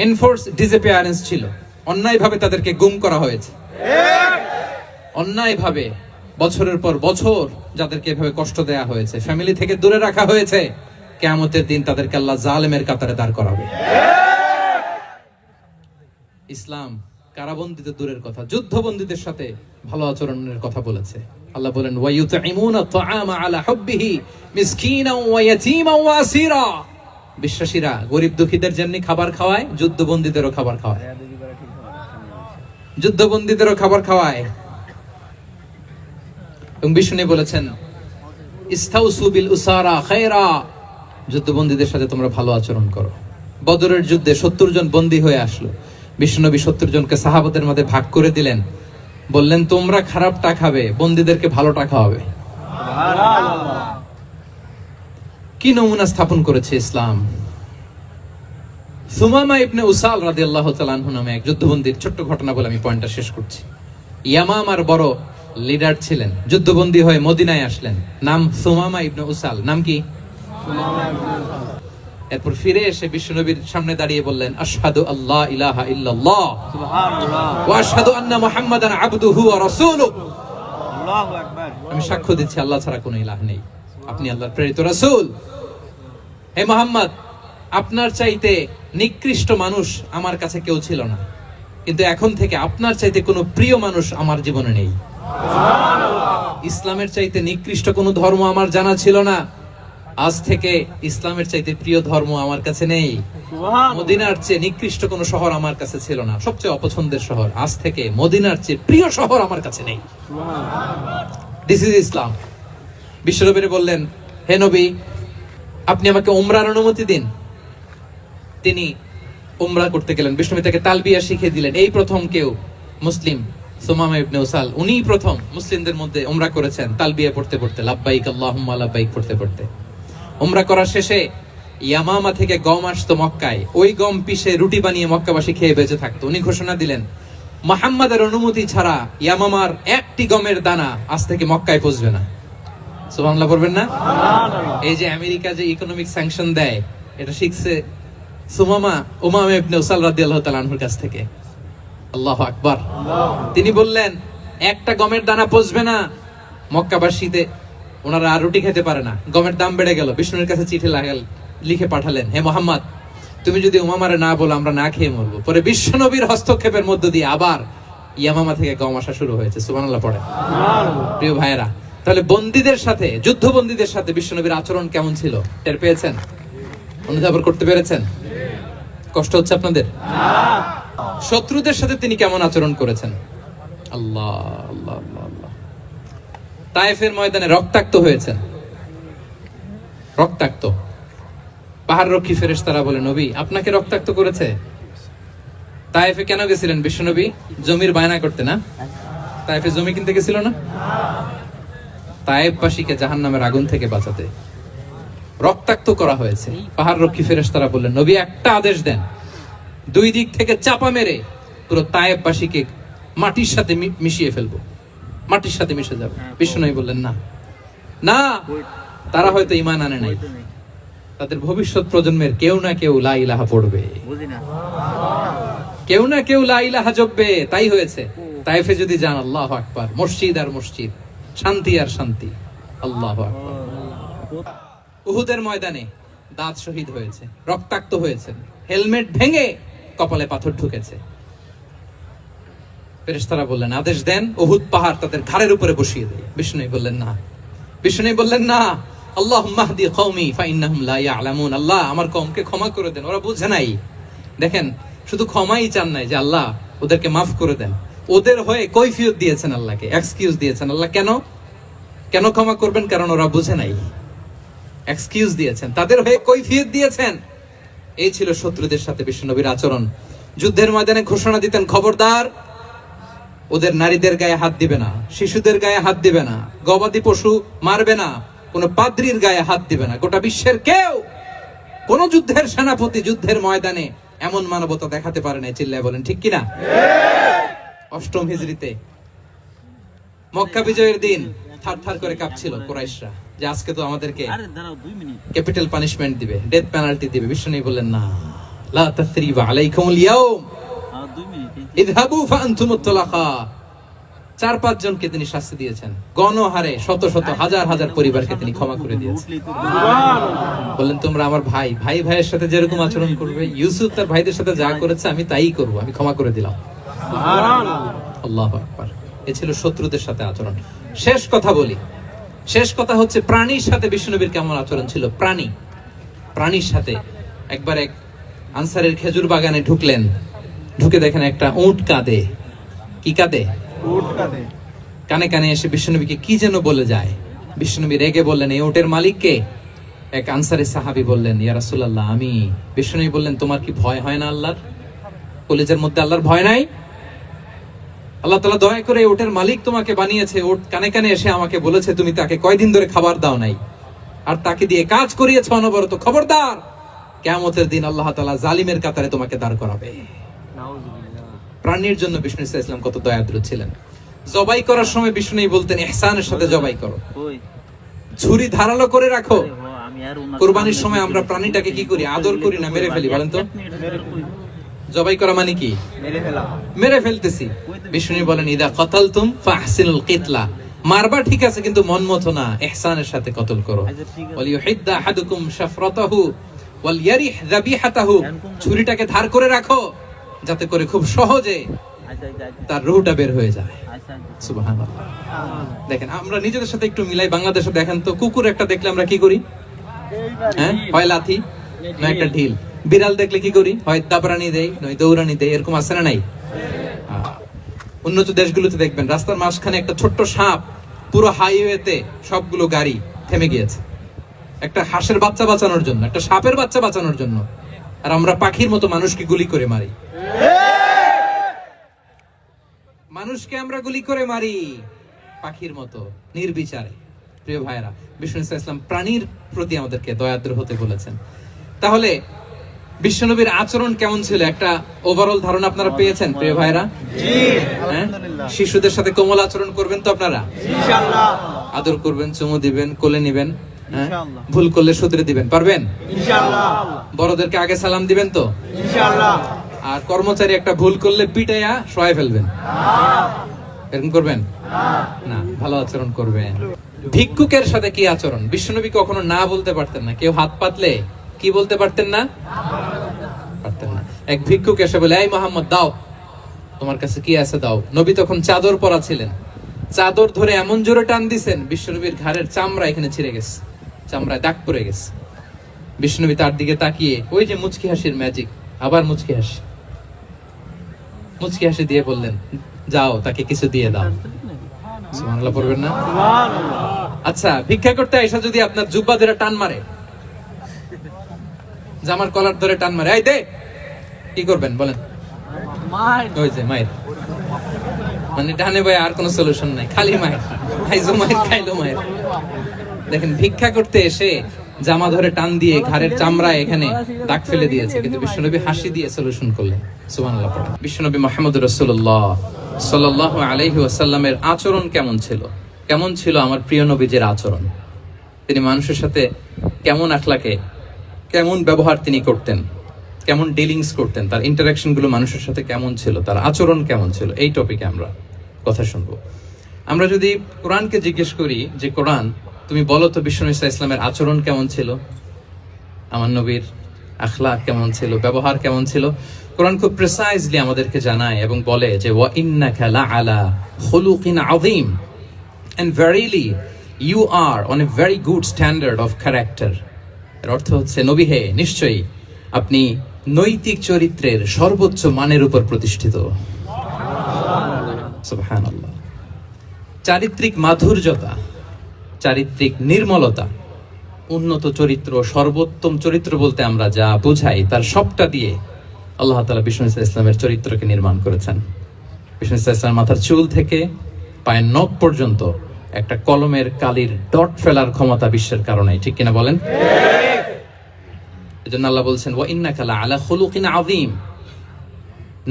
এনফোর্স ডিসঅ্যাপিয়ারেন্স ছিল, অন্যায় ভাবে তাদেরকে গুম করা হয়েছে। অন্যায় ভাবে বছরের পর বছর যাদেরকে এভাবে কষ্ট দেয়া হয়েছে, ফ্যামিলি থেকে দূরে রাখা হয়েছে, কিয়ামতের দিন তাদেরকে আল্লাহ জালেমের কাতারে দাঁড় করাবে। ইসলাম কারাবন্দীতে দূরের কথা, যুদ্ধবন্দীদের সাথে ভালো আচরণের কথা বলেছে। আল্লাহ বলেন, ওয়ায়ুতঈমুনা আত-তাআমা আলা হুব্বিহি মিসকিনাও ওয়া ইয়াতীমান ওয়া আসীরা। বিশ্বাসীরা গরিব দুঃখীদের জন্য খাবার খাওয়ায়, যুদ্ধবন্দীদেরও খাবার খাওয়ায়। যুদ্ধবন্দীদেরও খাবার খাওয়ায়। এবং বিষ্ণু বলেছেন, ইস্তাউসু বিল উসারা খায়রা, যুদ্ধবন্দীদের সাথে তোমরা ভালো আচরণ করো। বদরের যুদ্ধে 70 জন বন্দী হয়ে আসলো। বিশ্বনবী 70 জনকে সাহাবাদের মধ্যে ভাগ করে দিলেন, বললেন, তোমরা খারাপটা খাবে, বন্দীদেরকে ভালোটা খাওয়াবে। কি নমুনা স্থাপন করেছে ইসলাম। সুমামা ইবনে উসাল রাদিয়াল্লাহু তাআলা আনহু নামে এক যুদ্ধবন্দীর ছোট্ট ঘটনা বলে আমি পয়েন্টটা শেষ করছি। ইয়ামামার বড় লিডার ছিলেন, যুদ্ধবন্দী হয়ে মদিনায় আসলেন, নাম সুমামা ইবনে উসাল। নাম কি? এরপর ফিরে এসে বিশ্বনবীর সামনে দাঁড়িয়ে বললেন, আশহাদু আল্লাহ ইলাহা ইল্লাল্লাহ ওয়া আশহাদু আন্না মুহাম্মাদান আবদুহু ওয়া রাসূলুহু। আল্লাহু আকবার। আমি সাক্ষ্য দিচ্ছি আল্লাহ ছাড়া কোনো ইলাহ নেই, আপনি আল্লাহর প্রেরিত রাসূল। হে মুহাম্মদ, আপনার চাইতে নিকৃষ্ট মানুষ আমার কাছে কেউ ছিল না, কিন্তু এখন থেকে আপনার চাইতে কোনো প্রিয় মানুষ আমার জীবনে নেই। ইসলামের চাইতে নিকৃষ্ট কোনো ধর্ম আমার জানা ছিল না, আজ থেকে ইসলামের চাইতে প্রিয় ধর্ম আমার কাছে নেই। মদিনার চেয়ে নিকৃষ্ট কোনো শহর আমার কাছে ছিল না, সবচেয়ে অপছন্দের শহর, আজ থেকে মদিনার চেয়ে প্রিয় শহর আমার কাছে নেই। দিস ইজ ইসলাম। বিশ্বনবী বললেন, হে নবী, আপনি আমাকে উমরার অনুমতি দিন। তিনি উমরা করতে গেলেন, বিশ্বনবী তাকে তালবিয়া শিখিয়ে দিলেন। এই প্রথম কেউ মুসলিম সুমামা ইবনে উসাল, উনি প্রথম মুসলিমদের মধ্যে উমরা করেছেন তালবিয়া পড়তে পড়তে, লাব্বাইক আল্লাহুম্মা লাব্বাইক পড়তে পড়তে। উমরা করার শেষে ইয়ামামা থেকে গম আসতো মক্কায়, ওই গম পিষে রুটি বানিয়ে মক্কাবাসী খেয়ে বেঁচে থাকতো। উনি ঘোষণা দিলেন, মুহাম্মাদের অনুমতি ছাড়া ইয়ামামার একটি গমের দানা আজ থেকে মক্কায় পৌঁছবে না। সুবহানাল্লাহ পড়বেন না? এই যে আমেরিকা যে ইকোনমিক স্যাংশন দেয়, এটা শিখছে সুমামা উমামা ইবনে উসাল রাদিয়াল্লাহু তাআলা আনহুর কাছ থেকে। আল্লাহু আকবার। তিনি বললেন, একটা গমের দানা পচবে না মক্কাবাসীতে, ওনারা আর রুটি খেতে পারে না। গমের দাম বেড়ে গেল। বিষ্ণুর কাছে চিঠি লিখে পাঠালেন, হে মুহাম্মদ, তুমি যদি উমামারে না বলো আমরা না খেয়ে মরবো। পরে বিশ্বনবীর হস্তক্ষেপের মধ্য দিয়ে আবার ইয়ামামা থেকে গম আসা শুরু হয়েছে। সুবহানাল্লাহ পড়ে। প্রিয় ভাইয়েরা, তাহলে বন্দীদের সাথে, যুদ্ধবন্দীদের সাথে বিশ্বনবীর আচরণ কেমন ছিল টের পেয়েছেন? অনুধাবন করতে পেরেছেন? কষ্ট হচ্ছে আপনাদের? শত্রুদের সাথে তিনি কেমন আচরণ করেছেন? আল্লাহ আল্লাহ আল্লাহ আল্লাহ। তায়েফের ময়দানে রক্তাক্ত হয়েছেন, রক্তাক্ত। পাহাড় রক্ষী ফেরেশতারা বলে, নবী আপনাকে রক্তাক্ত করেছে? তায়েফে কেন গেছিলেন বিশ্বনবী? জমির বায়না করতে না? তায়েফে জমি কিনতে গেছিল না? তায়েফবাসীকে জাহান্নামের আগুন থেকে বাঁচাতে রক্তাক্ত করা হয়েছে। পাহাড় রক্ষী ফেরেশতারা বললেন, নবী একটা আদেশ দেন, দুই দিক থেকে চাপা মেরে পুরো তায়েফবাসীকে মাটির সাথে মিশিয়ে ফেলবো, মাটির সাথে মিশে যাবে। বিশ্বনবী বললেন, না না, তারা হয়তো ঈমান আনে নাই, তাদের ভবিষ্যৎ প্রজন্মের কেউ না কেউ লা ইলাহা পড়বে, কেউ না কেউ লা ইলাহা জপবে। তাই হয়েছে। তায়েফে যদি যান, আল্লাহু আকবার, মসজিদ আর মসজিদ, শান্তি আর শান্তি। আল্লাহু আকবার। উহুদের ময়দানে দাঁত শহীদ হয়েছে, রক্তাক্ত হয়েছে, হেলমেট ভেঙে কপালে পাথর ঢুকেছে। ফেরেশতারা বললেন, আদেশ দেন উহুদ পাহাড় তাদের ঘাড়ের উপরে বসিয়ে দেয়। বিষ্ণু বললেন, না। বিষ্ণু বললেন, না, আল্লাহুম্মা হদি কওমি ফাইন্নাহুম লা ইয়ালামুন। আল্লাহ আমার কওমকে ক্ষমা করে দেন, ওরা বুঝে নাই। দেখেন, শুধু ক্ষমাই চান নাই যে আল্লাহ ওদেরকে মাফ করে দেন, ওদের হয়ে কৈফিয়ত দিয়েছেন আল্লাহকে, এক্সকিউজ দিয়েছেন। আল্লাহ কেন কেন ক্ষমা করবেন? কারণ ওরা বুঝে নাই। এক্সকিউজ দিয়েছেন, তাদের হয়ে কৈফিয়ত দিয়েছেন। এই ছিল শত্রুদের সাথে বিশ্বনবীর আচরণ। যুদ্ধের ময়দানে ঘোষণা দিতেন, খবরদার ওদের নারীদের গায়ে হাত দিবে না, শিশুদের গায়ে হাত দিবে না, গবাদি পশু মারবে না, কোন পাদ্রীর গায়ে হাত দিবে না। গোটা বিশ্বের কেউ, কোন যুদ্ধের সেনাপতি যুদ্ধের ময়দানে এমন মানবতা দেখাতে পারে না। চিল্লায় বলেন ঠিক কিনা? অষ্টম হিজরিতে মক্কা বিজয়ের দিন থার থার করে কাঁপছিল কুরাইশরা যে আজকে তো আমাদেরকে ক্যাপিটাল পানিশমেন্ট দিবে, ডেথ পেনাল্টি দিবে। বিষ্ণু বললেন, না, লা তাসরিবা আলাইকুমুল ইয়াউম ইযহাবু ফাআনতুমুত তুলাকা। 4-5 জনকে তিনি শাস্তি দিয়েছেন, গণহারে শত শত হাজার হাজার পরিবারকে তিনি ক্ষমা করে দিয়েছেন। বললেন, তোমরা আমার ভাই, ভাই ভাইয়ের সাথে যেরকম আচরণ করবে, ইউসুফ তার ভাইদের সাথে যা করেছে আমি তাই করব, আমি ক্ষমা করে দিলাম। আল্লাহু আকবার। এ ছিল শত্রুদের সাথে আচরণ। শেষ কথা বলি, শেষ কথা হচ্ছে প্রাণীর সাথে বিশ্বনবীর কেমন আচরণ ছিল। প্রাণীর সাথে একবার এক আনসারের খেজুর বাগানে ঢুকলেন, ঢুকে দেখেন একটা উট কাঁদে। কি কাঁদে? উট কাঁদে। কানে কানে এসে বিশ্বনবীকে কি যেন বলে যায়। বিশ্বনবী রেগে বললেন, এই উটের মালিক কে? এক আনসারী সাহাবী বললেন, ইয়া রাসূলুল্লাহ আমি। বিশ্বনবী বললেন, তোমার কি ভয় হয় না আল্লাহর? কলিজার মধ্যে আল্লাহর ভয় নাই? আল্লাহ তাআলা দয়া করে উটের মালিক তোমাকে বানিয়েছে, উট কানে কানে এসে আমাকে বলেছে তুমি তাকে কয়দিন ধরে খাবার দাও নাই, আর তাকে দিয়ে কাজ করিয়েছ অনবরত। খবরদার, কিয়ামতের দিন আল্লাহ তাআলা জালিমের কাতারে তোমাকে দাঁড় করাবে। প্রাণীর জন্য বিষ্ণু ইসলাম কত দয়াদ্র ছিলেন। জবাই করার সময় বিষ্ণু বলতেন, ইহসানের সাথে জবাই করো, ছুরি ধারালো করে রাখো। কুরবানির সময় আমরা প্রাণীটাকে কি করি? আদর করি না, মেরে ফেলি। বলেন তো, জবাই করা মানে কি? মেরে ফেলতেছি। বিষ্ণু বলেন, ইদা কাতালতুম ফাহসিনুল কিতলা। মারবা ঠিক আছে, কিন্তু মন মতো না, ইহসানের সাথে কতল করো। ওয়াল ইউহিদ্দা আহাদুকুম শাফরাতাহু ওয়াল ইয়ারিহ যাবিহাতাহু। ছুরিটাকে ধার করে রাখো যাতে করে খুব সহজে তার রুহটা বের হয়ে যায়। সুবহানাল্লাহ। দেখেন, আমরা নিজেদের সাথে একটু মিলাই। বাংলাদেশে দেখেন তো, কুকুর একটা দেখলে আমরা কি করি? হ্যাঁ, হয় লাথি না একটা ঢিল। বিড়াল দেখলে কি করি? হয় দাবরানি দেই, নয় দৌড়ানি দেই। এরকম আছে না নাই? উন্নত দেশগুলোতে দেখবেন রাস্তার মাঝখানে একটা ছোট্ট সাপ, পুরো হাইওয়েতে সবগুলো গাড়ি থেমে গিয়েছে একটা হাঁসের বাচ্চা বাঁচানোর জন্য, একটা সাপের বাচ্চা বাঁচানোর জন্য। আর আমরা পাখির মতো মানুষকে গুলি করে মারি। মানুষকে আমরা গুলি করে মারি পাখির মতো নির্বিচারে। প্রিয় ভাইরা, বিষ্ণু ইসলাম প্রাণীর প্রতি আমাদেরকে দয়াদ্র হতে বলেছেন। তাহলে বিশ্বনবীর আচরণ কেমন ছিল একটা ওভারঅল ধারণা আপনারা পেয়েছেন প্রিয় ভাইরা? হ্যাঁ? শিশুদের সাথে কোমল আচরণ করবেন তো আপনারা? ইনশাআল্লাহ। আদর করবেন, চুমু দিবেন, কোলে নিবেন, হ্যাঁ? ইনশাআল্লাহ। ভুল করলে শুধরে দিবেন, পারবেন? ইনশাআল্লাহ। বড়দেরকে আগে সালাম দিবেন তো? ইনশাআল্লাহ। আর কর্মচারী একটা ভুল করলে পিটাইয়া শোয়াই ফেলবেন, এরকম করবেন না? ভালো আচরণ করবেন। ভিক্ষুকের সাথে কি আচরণ? বিশ্বনবী কখনো না বলতে পারতেন না। কেউ হাত পাতলে কি বলতে পারতেন না? পারতেন না। এক ভিক্ষুক এসে বলে, এই মোহাম্মদ দাও, তোমার কাছে কি আছে দাও। নবী তখন চাদর পরা ছিলেন। চাদর ধরে এমন জোরে টান দিছেন, বিশ্বনবীর ঘাড়ের চামড়া এখানে ছিঁড়ে গেছে, চামড়ায় দাগ পড়ে গেছে। বিশ্বনবী তার দিকে তাকিয়ে, ওই যে মুচকি হাসির ম্যাজিক, আবার মুচকি হাসি দিয়ে বললেন, যাও তাকে কিছু দিয়ে দাও। সুবহানাল্লাহ পড়বেন না? আচ্ছা, ভিক্ষা করতে আইসা যদি আপনার জুব্বা ধরে টান মারে, জামার কলার ধরে টান মারে, এই দে, কি করবেন বলেন? ওই যে মায়ের, মানে ডানে ভাই আর কোনো সলিউশন নাই, খালি মায়ের, খাইজো মায়ের, খাইলো মায়ের। দেখেন, ভিক্ষা করতে এসে জামা ধরে টান দিয়ে ঘাড়ের চামড়ায় এখানে দাগ ফেলে দিয়েছে, কিন্তু বিশ্বনবী হাসি দিয়ে সলিউশন করলেন। সুবহানাল্লাহ পড়েন। বিশ্বনবী মুহাম্মদ রাসূলুল্লাহ সাল্লাল্লাহু আলাইহি ওয়াসাল্লামের আচরণ কেমন ছিল? কেমন ছিল আমার প্রিয় নবীজির আচরণ? তিনি মানুষের সাথে কেমন আখলাকে, কেমন ব্যবহার তিনি করতেন, কেমন ডিলিংস করতেন, তার ইন্টারাকশন গুলো মানুষের সাথে কেমন ছিল, তার আচরণ কেমন ছিল, এই টপিকে আমরা কথা শুনবো। আমরা যদি কোরআনকে জিজ্ঞেস করি যে কোরআন, তুমি বলো তো বিষ্ণু ইসলামের আচরণ কেমন ছিল, আমার নবীর আখলাক কেমন ছিল, ব্যবহার কেমন ছিল, কোরআন খুব প্রিসাইজলি আমাদেরকে জানায় এবং বলে যে ওয়া ইন্নাকা লাআলা খুলুকিন আযীম, and verily you are on a very good standard of character. এর অর্থ হচ্ছে, নবী হে, নিশ্চয়ই আপনি নৈতিক চরিত্রের সর্বোচ্চ মানের উপর প্রতিষ্ঠিত। সুবহানাল্লাহ। চারিত্রিক মাধুর্যতা, চারিত্রিক নির্মলতা, উন্নত চরিত্র, সর্বোত্তম চরিত্র বলতে আমরা যা বুঝাই তার সবটা দিয়ে আল্লাহ তাআলা বিষ্ণু ইসলামের চরিত্রকে নির্মাণ করেছেন। বিষ্ণু ইসলামের মাথার চুল থেকে পায়ের নখ পর্যন্ত একটা কলমের কালির ডট ফেলার ক্ষমতা বিশ্বের কারণে, ঠিক কিনা বলেন? এজন্য আল্লাহ বলছেন ওয়া ইন্নাকা লাআলা খুলুকিন আযীম,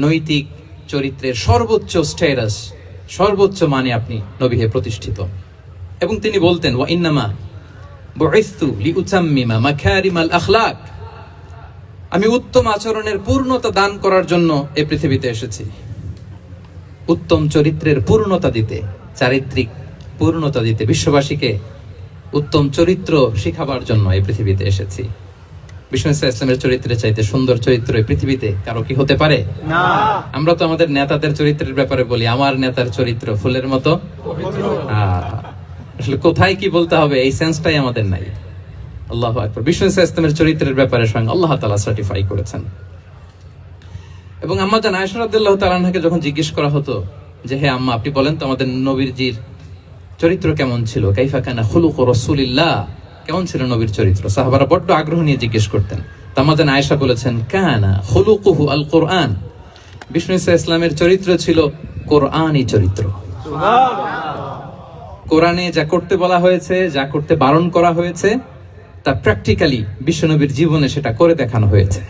নৈতিক চরিত্রের সর্বোচ্চ স্ট্যাটাস, সর্বোচ্চ মানে আপনি নবী হে প্রতিষ্ঠিত। এবং তিনি বলতেন ওয়া ইন্নামা বুইসতু লিউতাম্মিমা মাকারিমাল আখলাক, আমি উত্তম আচরণের পূর্ণতা দান করার জন্য এই পৃথিবীতে এসেছি, উত্তম চরিত্রের পূর্ণতা দিতে, চারিত্রিক পূর্ণতা দিতে, বিশ্ববাসীকে উত্তম চরিত্র শিখাবার জন্য এই পৃথিবীতে এসেছি। বিষ্ণু ইসলামের চরিত্রের চাইতে সুন্দর চরিত্র এই পৃথিবীতে কারো কি হতে পারে? না। আমরা তো আমাদের নেতাদের চরিত্রের ব্যাপারে বলি, আমার নেতার চরিত্র ফুলের মতো। আসলে কোথায় কি বলতে হবে এই সেন্সটাই আমাদের নাই। আল্লাহু আকবার। বিষ্ণু ইসলামের চরিত্রের ব্যাপারে স্বয়ং আল্লাহ তাআলা সার্টিফাই করেছেন। এবং আম্মা জান আয়েশা রাদিয়াল্লাহু তাআলা আনহাকে যখন জিজ্ঞেস করা হতো যে হে আম্মা, আপনি বলেন তো আমাদের নবীজির চরিত্র কেমন ছিল, কাইফা কানা খুলুকু রাসূলিল্লাহ, কেমন ছিল নবীর চরিত্র, সাহাবারা বড্ড আগ্রহ নিয়ে জিজ্ঞেস করতেন। আম্মা জান আয়েশা বলেছেন কানা খুলুকুহু আল কোরআন, বিষ্ণু ইসলামের চরিত্র ছিল কোরআনী চরিত্র। কোরআনে যা করতে বলা হয়েছে, যা করতে বারণ করা হয়েছে, তা প্র্যাকটিক্যালি বিশ্বনবীর জীবনে সেটা করে দেখানো হয়েছে।